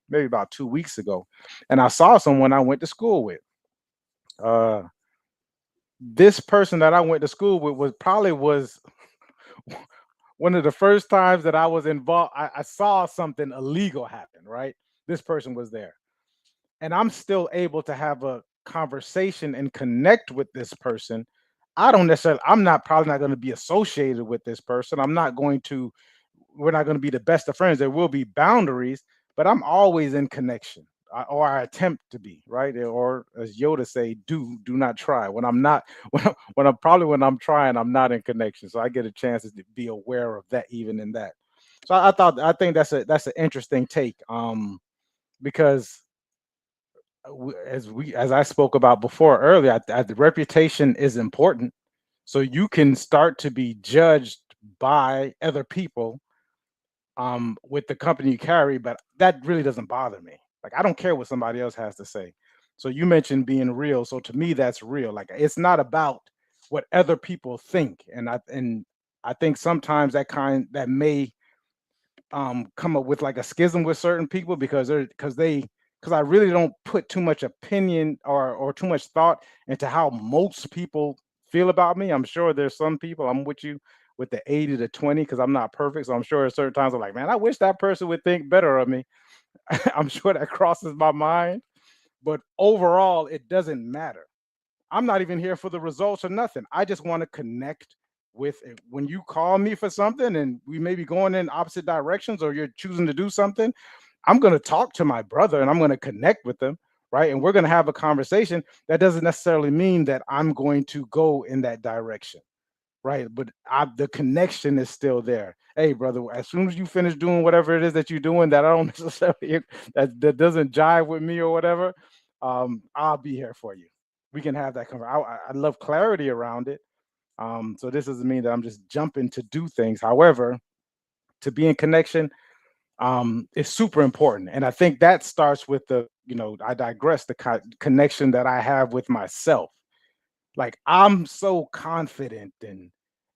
maybe about 2 weeks ago, and I saw someone I went to school with. This person that I went to school with was one of the first times that I was involved. I saw something illegal happen, right? This person was there. And I'm still able to have a conversation and connect with this person. I'm probably not going to be associated with this person. we're not going to be the best of friends. There will be boundaries, but I'm always in connection, or I attempt to be, right? Or as Yoda say, do not try. When I'm trying, I'm not in connection. So I get a chance to be aware of that, even in that. So I think that's an interesting take, because as I spoke about before earlier, the reputation is important. So you can start to be judged by other people with the company you carry, but that really doesn't bother me. Like, I don't care what somebody else has to say. So you mentioned being real. So to me, that's real. Like, it's not about what other people think. And I think sometimes that may come up with like a schism with certain people, because I really don't put too much opinion or too much thought into how most people feel about me. I'm sure there's some people, I'm with you with the 80 to 20, because I'm not perfect. So I'm sure at certain times I'm like, man, I wish that person would think better of me. I'm sure that crosses my mind, but overall, it doesn't matter. I'm not even here for the results or nothing. I just want to connect with it. When you call me for something and we may be going in opposite directions, or you're choosing to do something, I'm going to talk to my brother and I'm going to connect with them, right? And we're going to have a conversation. That doesn't necessarily mean that I'm going to go in that direction. right? But the connection is still there. Hey, brother, as soon as you finish doing whatever it is that you're doing that I don't necessarily that doesn't jive with me or whatever, I'll be here for you. We can have that conversation. I love clarity around it. So this doesn't mean that I'm just jumping to do things. However, to be in connection is super important, and I think that starts with I digress, the connection that I have with myself. Like I'm so confident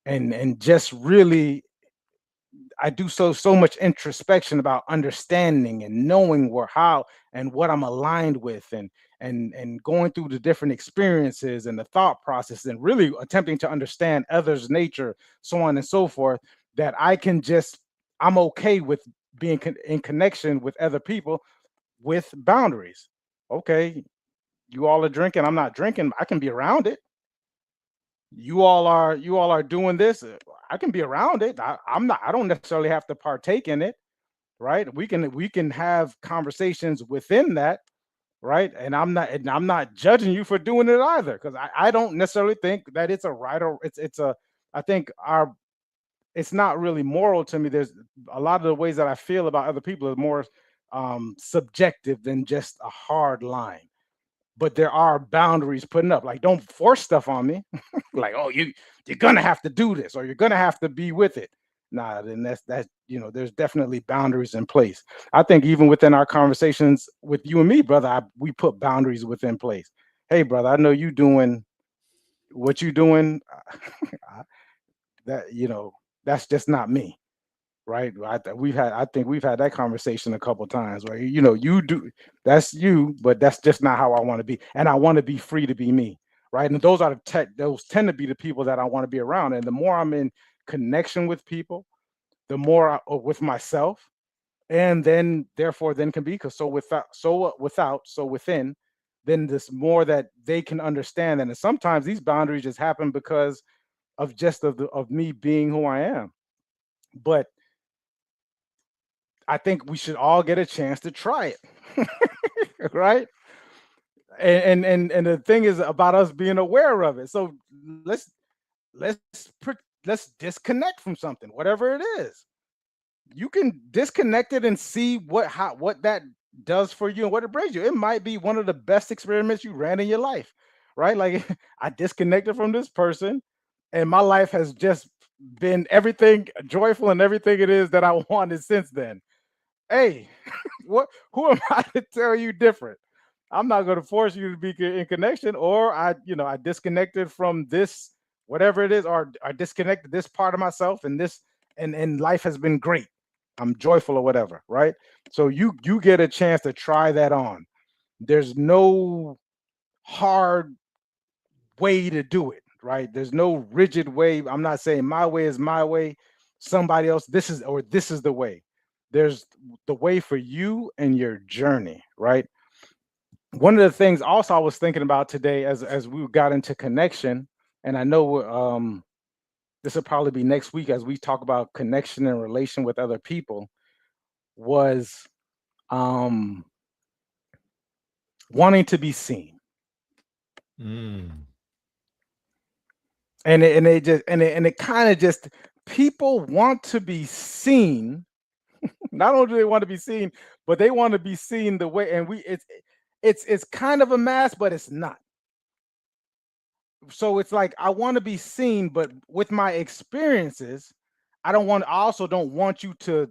and just really I do so much introspection about understanding and knowing where how and what I'm aligned with and going through the different experiences and the thought process and really attempting to understand others' nature, so on and so forth, that I'm okay with being in connection with other people with boundaries. Okay, you all are drinking, I'm not drinking, I can be around it. You all are doing this, I can be around it. I'm not, I don't necessarily have to partake in it, right? We can have conversations within that, right? And I'm not judging you for doing it either, because I don't necessarily think that it's a right or it's a I think our it's not really moral to me. There's a lot of the ways that I feel about other people is more subjective than just a hard line. But there are boundaries putting up. Like, don't force stuff on me. Like, oh, you're gonna have to do this, or you're gonna have to be with it. Nah, then there's definitely boundaries in place. I think even within our conversations with you and me, brother, we put boundaries within place. Hey, brother, I know you doing what you doing. That that's just not me, right? I think we've had that conversation a couple times where you do, that's you, but that's just not how I want to be, and I want to be free to be me, right? And those tend to be the people that I want to be around, and the more I'm in connection with people, the more with myself, and then therefore then can be because so within, then this more that they can understand, and sometimes these boundaries just happen because of me being who I am, but I think we should all get a chance to try it, right? And the thing is about us being aware of it. So let's let's let's disconnect from something, whatever it is. You can disconnect it and see what that does for you and what it brings you. It might be one of the best experiments you ran in your life, right? Like I disconnected from this person, and my life has just been everything joyful and everything it is that I wanted since then. Hey, what? Who am I to tell you different? I'm not going to force you to be in connection, or I disconnected from this, whatever it is, or I disconnected this part of myself, and this, and life has been great. I'm joyful or whatever, right? So you get a chance to try that on. There's no hard way to do it, right? There's no rigid way. I'm not saying my way is my way, somebody else this is the way. There's the way for you and your journey, right? One of the things also I was thinking about today as we got into connection, and I know this will probably be next week as we talk about connection and relation with other people, was um wanting to be seen. Mm. And it kind of just, people want to be seen. Not only do they want to be seen, but they want to be seen the way, and it's kind of a mask, but it's not. So it's like I want to be seen, but with my experiences, I also don't want you to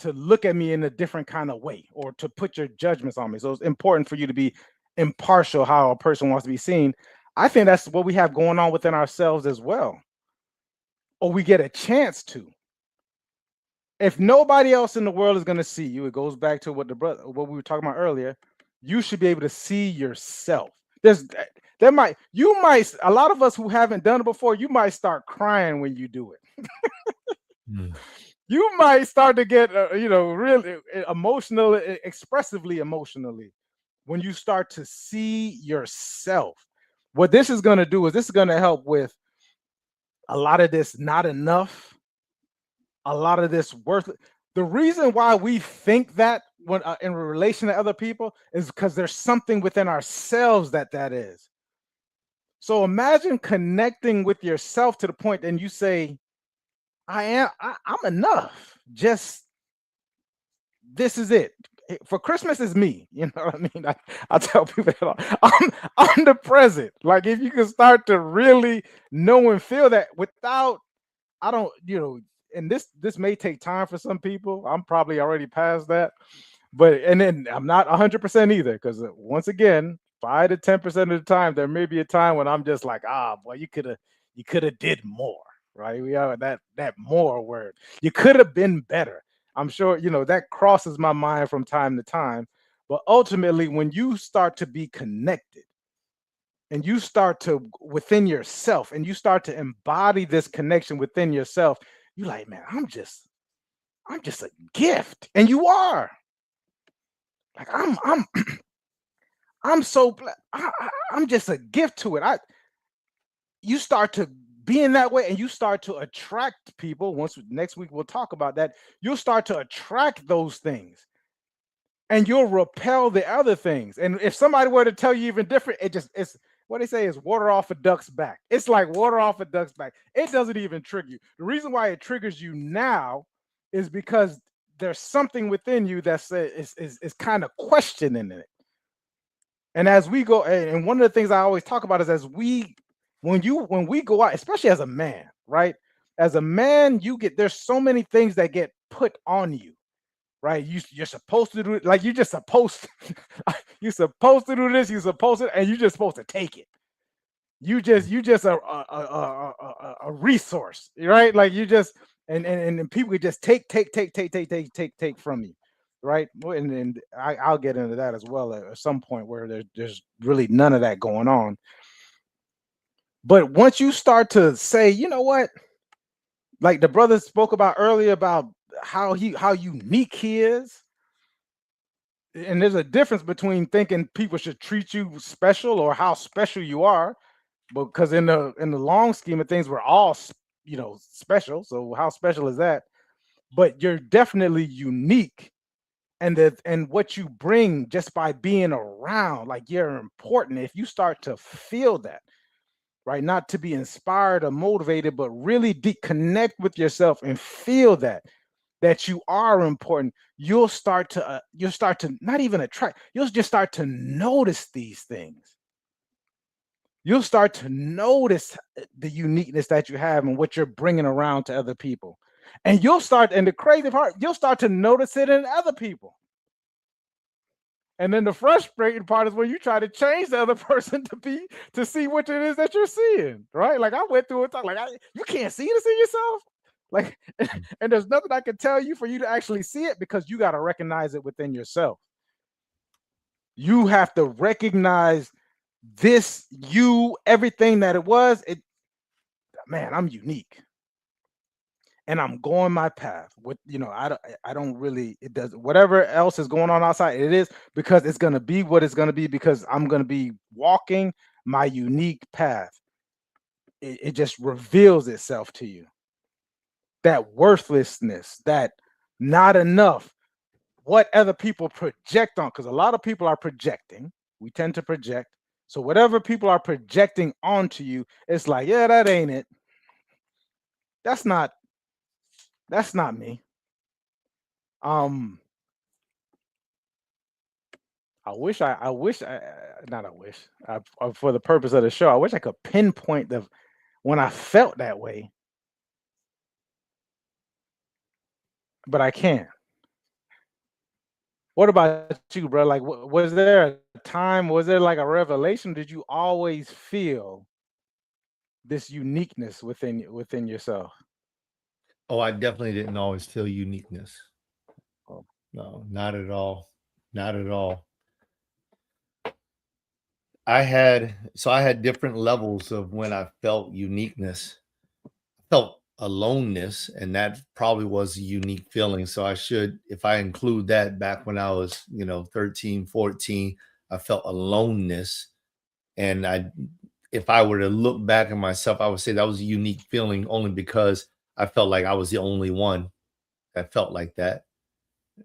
look at me in a different kind of way or to put your judgments on me. So it's important for you to be impartial how a person wants to be seen. I think that's what we have going on within ourselves as well. Or we get a chance to. If nobody else in the world is going to see you, it goes back to what we were talking about earlier. You should be able to see yourself. A lot of us who haven't done it before, you might start crying when you do it. Mm. You might start to get really emotional, expressively emotionally, when you start to see yourself. What this is going to do is this is going to help with a lot of this not enough, a lot of this worthless. The reason why we think that when in relation to other people is because there's something within ourselves that is. So imagine connecting with yourself to the point and you say, I'm enough. Just this is it. For Christmas is me. You know what I mean? I tell people that I'm the present. Like if you can start to really know and feel that without, I don't, and this may take time for some people. I'm probably already past that. But and then I'm not 100% either, because once again, 5 to 10% of the time, there may be a time when I'm just like, boy, you could have did more, right? We are that more word. You could have been better. I'm sure that crosses my mind from time to time. But ultimately, when you start to be connected and you start to within yourself and you start to embody this connection within yourself, you're like, man, I'm just a gift, and you are. Like I'm so I'm just a gift to it. You start to be in that way, and you start to attract people. Next week we'll talk about that. You'll start to attract those things, and you'll repel the other things. And if somebody were to tell you even different, it's what they say is water off a duck's back. It's like water off a duck's back. It doesn't even trigger you. The reason why it triggers you now is because there's something within you that's is kind of questioning it. And as we go, and one of the things I always talk about is when we go out, especially as a man, right? As a man, there's so many things that get put on you, right? You're supposed to do it, like you're just supposed to, you're supposed to do this, you're supposed to, and you're just supposed to take it. You just a resource, right? Like you just and people could just take from you, right? And I'll get into that as well at some point where there's really none of that going on. But once you start to say, you know what, like the brother spoke about earlier about how unique he is, and there's a difference between thinking people should treat you special or how special you are, because in the long scheme of things, we're all special. So how special is that? But you're definitely unique, and what you bring just by being around, like you're important. If you start to feel that, right, not to be inspired or motivated, but really connect with yourself and feel that you are important, you'll start to not even attract, you'll just start to notice these things. You'll start to notice the uniqueness that you have and what you're bringing around to other people. And the crazy part, you'll start to notice it in other people. And then the frustrating part is when you try to change the other person to see what it is that you're seeing, right? Like I went through it, like you can't see this in yourself. Like, and there's nothing I can tell you for you to actually see it, because you got to recognize it within yourself. You have to recognize everything that it was. Man, I'm unique. And I'm going my path with, I don't really, it does whatever else is going on outside. It is because it's going to be what it's going to be, because I'm going to be walking my unique path. It just reveals itself to you. That worthlessness, that not enough, what other people project on, because a lot of people are projecting. We tend to project. So whatever people are projecting onto you, it's like, yeah, that ain't it. That's not me. For the purpose of the show, I wish I could pinpoint when I felt that way, but I can't. What about you, bro? Like, was there a time? Was there like a revelation? Did you always feel this uniqueness within yourself? Oh, I definitely didn't always feel uniqueness. Oh. No, not at all. Not at all. I had different levels of when I felt uniqueness. I felt aloneness, and that probably was a unique feeling. So if I include that, back when I was, 13, 14, I felt aloneness. And if I were to look back at myself, I would say that was a unique feeling only because I felt like I was the only one that felt like that.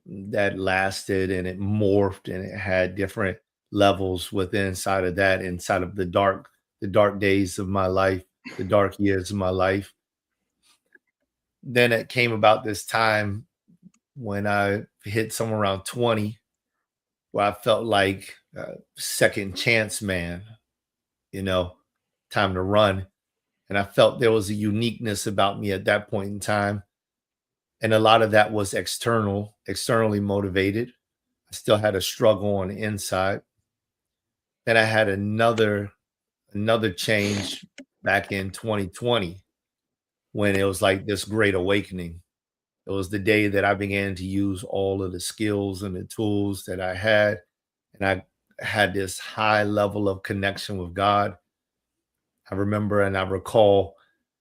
That lasted, and it morphed, and it had different levels inside of the the dark days of my life, the dark years of my life. Then it came about this time when I hit somewhere around 20, where I felt like a second chance man, time to run. And I felt there was a uniqueness about me at that point in time. And a lot of that was externally motivated. I still had a struggle on the inside. Then I had another change back in 2020 when it was like this great awakening. It was the day that I began to use all of the skills and the tools that I had. And I had this high level of connection with God. I remember and I recall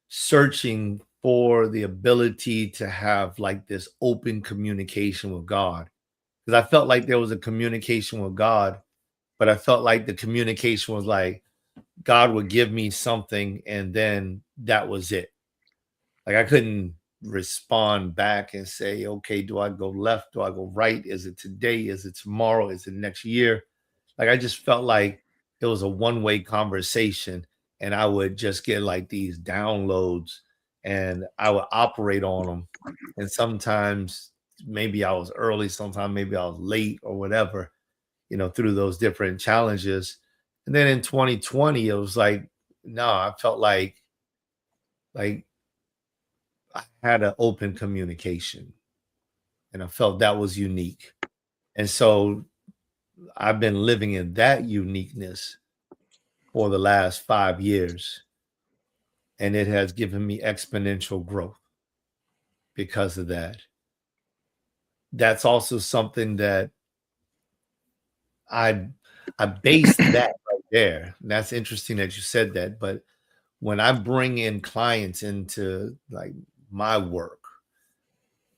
searching for the ability to have like this open communication with God. Because I felt like there was a communication with God, but I felt like the communication was like God would give me something and then that was it. Like I couldn't respond back and say, okay, do I go left? Do I go right? Is it today? Is it tomorrow? Is it next year? Like I just felt like it was a one-way conversation and I would just get like these downloads and I would operate on them. And sometimes maybe I was early, sometimes maybe I was late or whatever, through those different challenges. And then in 2020, it was like, no, I felt like I had an open communication and I felt that was unique. And so I've been living in that uniqueness for the last 5 years. And it has given me exponential growth because of that. That's also something that I based that right there. And that's interesting that you said that. But when I bring in clients into like my work,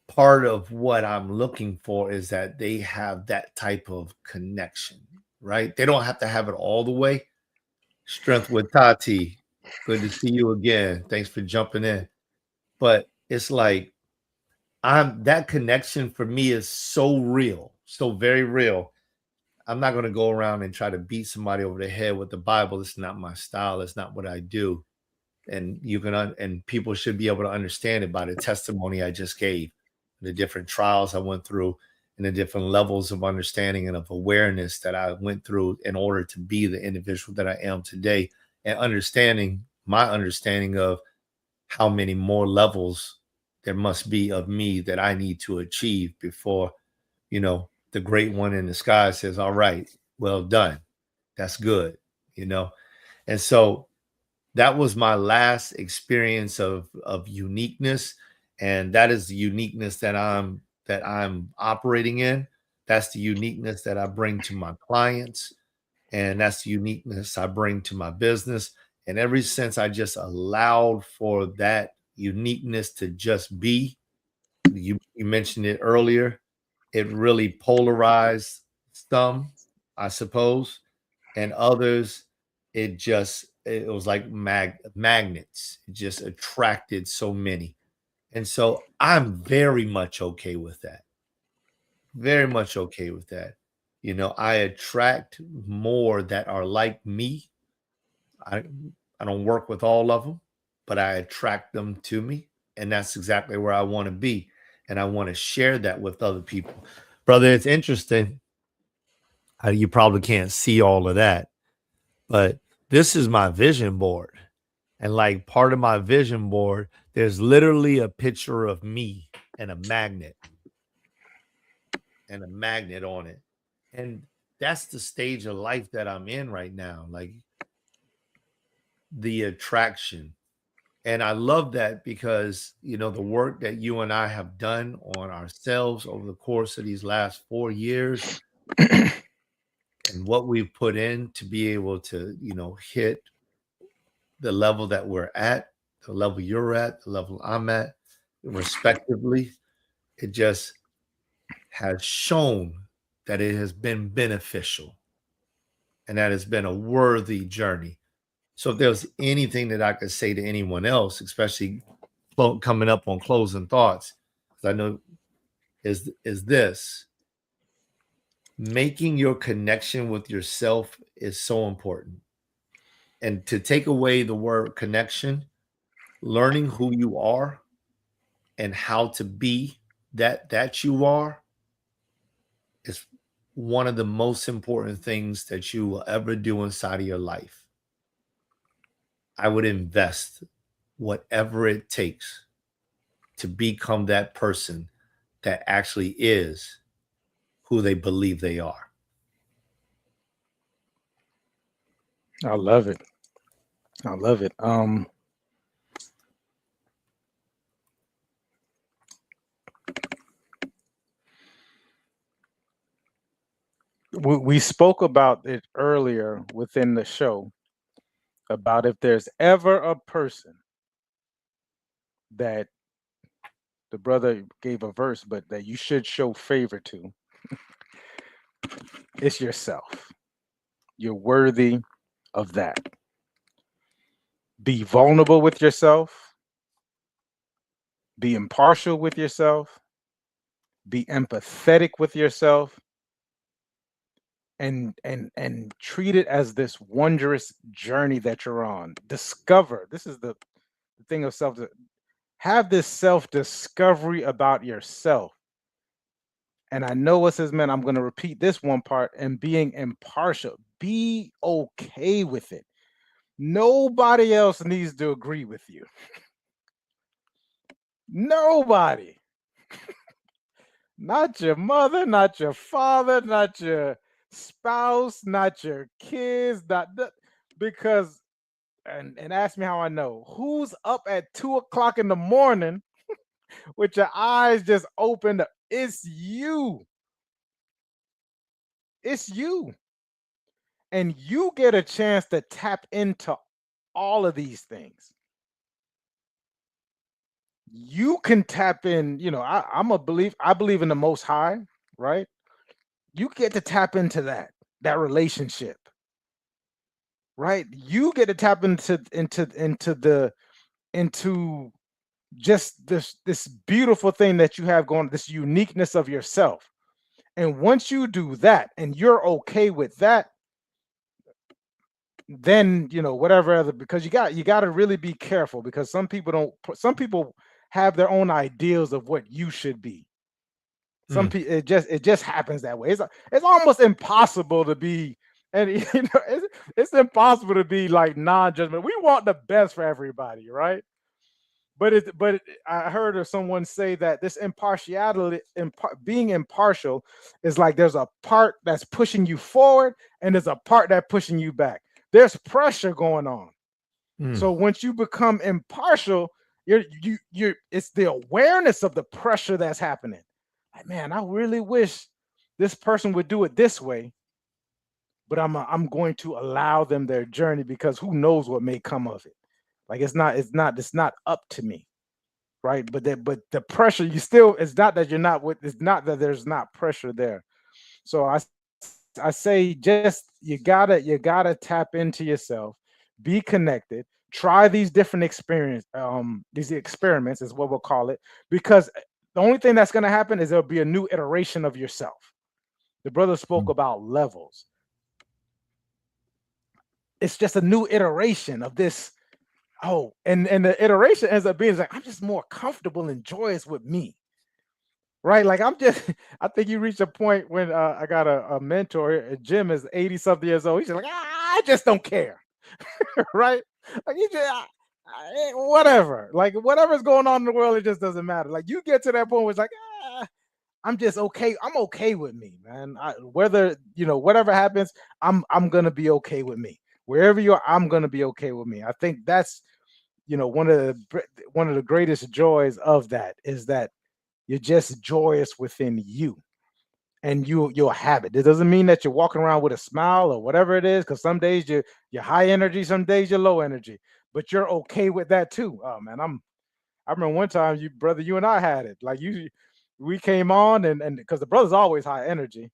part of what I'm looking for is that they have that type of connection, right? They don't have to have it all the way. Strength with Tati. Good to see you again. Thanks for jumping in. But it's like that connection for me is so real, so very real. I'm not going to go around and try to beat somebody over the head with the Bible. It's not my style. It's not what I do. And and people should be able to understand it by the testimony I just gave, the different trials I went through, and the different levels of understanding and of awareness that I went through in order to be the individual that I am today, and my understanding of how many more levels there must be of me that I need to achieve before, the great one in the sky says, all right, well done. That's good, And so that was my last experience of uniqueness. And that is the uniqueness that I'm operating in. That's the uniqueness that I bring to my clients. And that's the uniqueness I bring to my business. And ever since I just allowed for that uniqueness to just be, you mentioned it earlier, it really polarized some, I suppose, and others, it was like magnets. It just attracted so many. And so I'm very much okay with that. Very much okay with that. I attract more that are like me. I don't work with all of them, but I attract them to me. And that's exactly where I want to be. And I want to share that with other people. Brother, it's interesting. You probably can't see all of that, but this is my vision board. And like part of my vision board, there's literally a picture of me and a magnet on it. And that's the stage of life that I'm in right now. Like the attraction. And I love that because, the work that you and I have done on ourselves over the course of these last 4 years and what we've put in to be able to, hit the level that we're at, the level you're at, the level I'm at, respectively, it just has shown that it has been beneficial and that it's been a worthy journey. So if there's anything that I could say to anyone else, especially coming up on closing thoughts, because I know is this: making your connection with yourself is so important. And to take away the word connection, learning who you are and how to be that you are is one of the most important things that you will ever do inside of your life. I would invest whatever it takes to become that person that actually is who they believe they are. I love it. I love it. We spoke about it earlier within the show about if there's ever a person that the brother gave a verse, but that you should show favor to, it's yourself. You're worthy of that. Be vulnerable with yourself. Be impartial with yourself. Be empathetic with yourself. And treat it as this wondrous journey that you're on. Discover. This is the thing of self. Have this self-discovery about yourself. And I know what says, man, I'm going to repeat this one part, and being impartial. Be okay with it. Nobody else needs to agree with you. Nobody. Not your mother, not your father, not your spouse, not your kids, because and ask me how I know. Who's up at 2:00 in the morning with your eyes just opened up? It's you. It's you. And you get a chance to tap into all of these things. You can tap in, I believe in the Most High, right? You get to tap into that relationship, right? You get to tap into just this beautiful thing that you have going, this uniqueness of yourself. And once you do that and you're okay with that, then whatever other, because you got to really be careful, because some people have their own ideals of what you should be. Some people, it just happens that way. It's almost impossible to be, and it's impossible to be like non-judgmental. We want the best for everybody, right? But I heard of someone say that this impartiality, being impartial, is like there's a part that's pushing you forward and there's a part that's pushing you back. There's pressure going on. So once you become impartial, it's the awareness of the pressure that's happening. Like, man, I really wish this person would do it this way, but I'm going to allow them their journey, because who knows what may come of it. Like it's not up to me, right? But the pressure, it's not that there's not pressure there. So I say, just you gotta tap into yourself, be connected, try these different these experiments is what we'll call it, because the only thing that's going to happen is there'll be a new iteration of yourself. The brother spoke about levels. It's just a new iteration of this. Oh, and the iteration ends up being like, I'm just more comfortable and joyous with me. Right? Like I think you reach a point when I got a mentor. Jim is 80-something years old. He's just like, I just don't care. Right? Like whatever. Like whatever's going on in the world, it just doesn't matter. Like you get to that point where it's like, I'm just okay. I'm okay with me, man. Whatever happens, I'm gonna be okay with me. Wherever you are, I'm gonna be okay with me. I think that's one of the greatest joys of that is that you're just joyous within you, and you'll have it. It doesn't mean that you're walking around with a smile or whatever it is, because some days you're high energy, some days you're low energy, but you're okay with that too. Oh man, I remember one time, you and I had it. Like we came on, and because the brother's always high energy,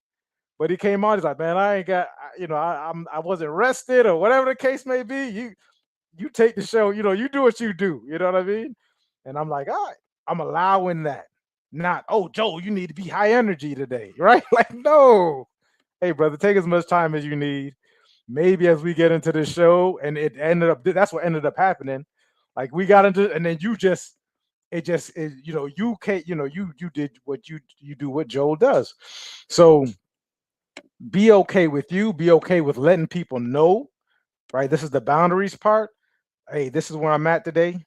but he came on, he's like, man, I ain't got, I wasn't rested or whatever the case may be. You take the show, you do what you do, you know what I mean? And I'm like, all right, I'm allowing that. Not, oh, Joe, you need to be high energy today, right? Like, no. Hey, brother, take as much time as you need. maybe as we get into the show, and it ended up that's what ended up happening. Like we got into, and then you just you know, you can't, you know, you did what you do what Joel does. So be okay with you, be okay with letting people know, right? This is the boundaries part. Hey, this is where I'm at today.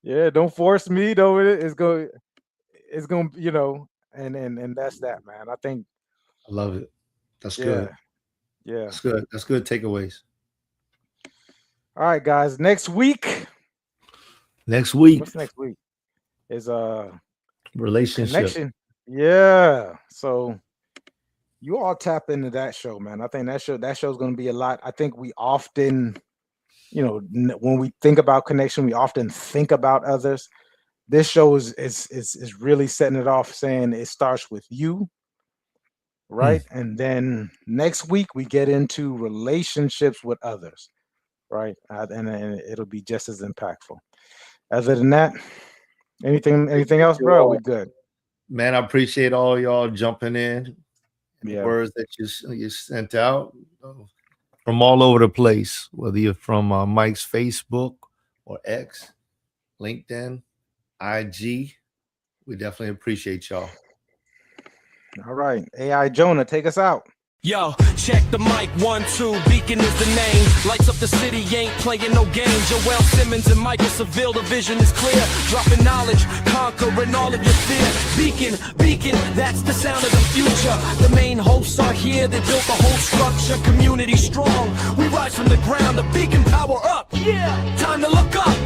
Yeah, don't force me though. It's going, you know, and that's that, man. I think I love it. That's yeah, good. yeah. That's good. That's good takeaways. All right, guys. Next week. Next week, What's next week? Is relationship. connection. Yeah. So you all tap into that show, man. I think that show's going to be a lot. I think we often, you know, when we think about connection, we often think about others. This show is really setting it off, saying it starts with you, right? And then next week we get into relationships with others, right? And it'll be just as impactful. Other than that, anything else, bro? We good. Man, I appreciate all y'all jumping in. The Yeah. words that you sent out from all over the place, whether you're from Mike's Facebook or X, LinkedIn, IG. We definitely appreciate y'all. All right. AI Jonah, take us out. Yo, check the mic, 1, 2, Beacon is the name. Lights up the city, ain't playing no games. Joel Simmons and Michael Seville, the vision is clear. Dropping knowledge, conquering all of your fear. Beacon, that's the sound of the future. The main hosts are here, they built the whole structure. Community strong, we rise from the ground, the beacon power up. Yeah, time to look up.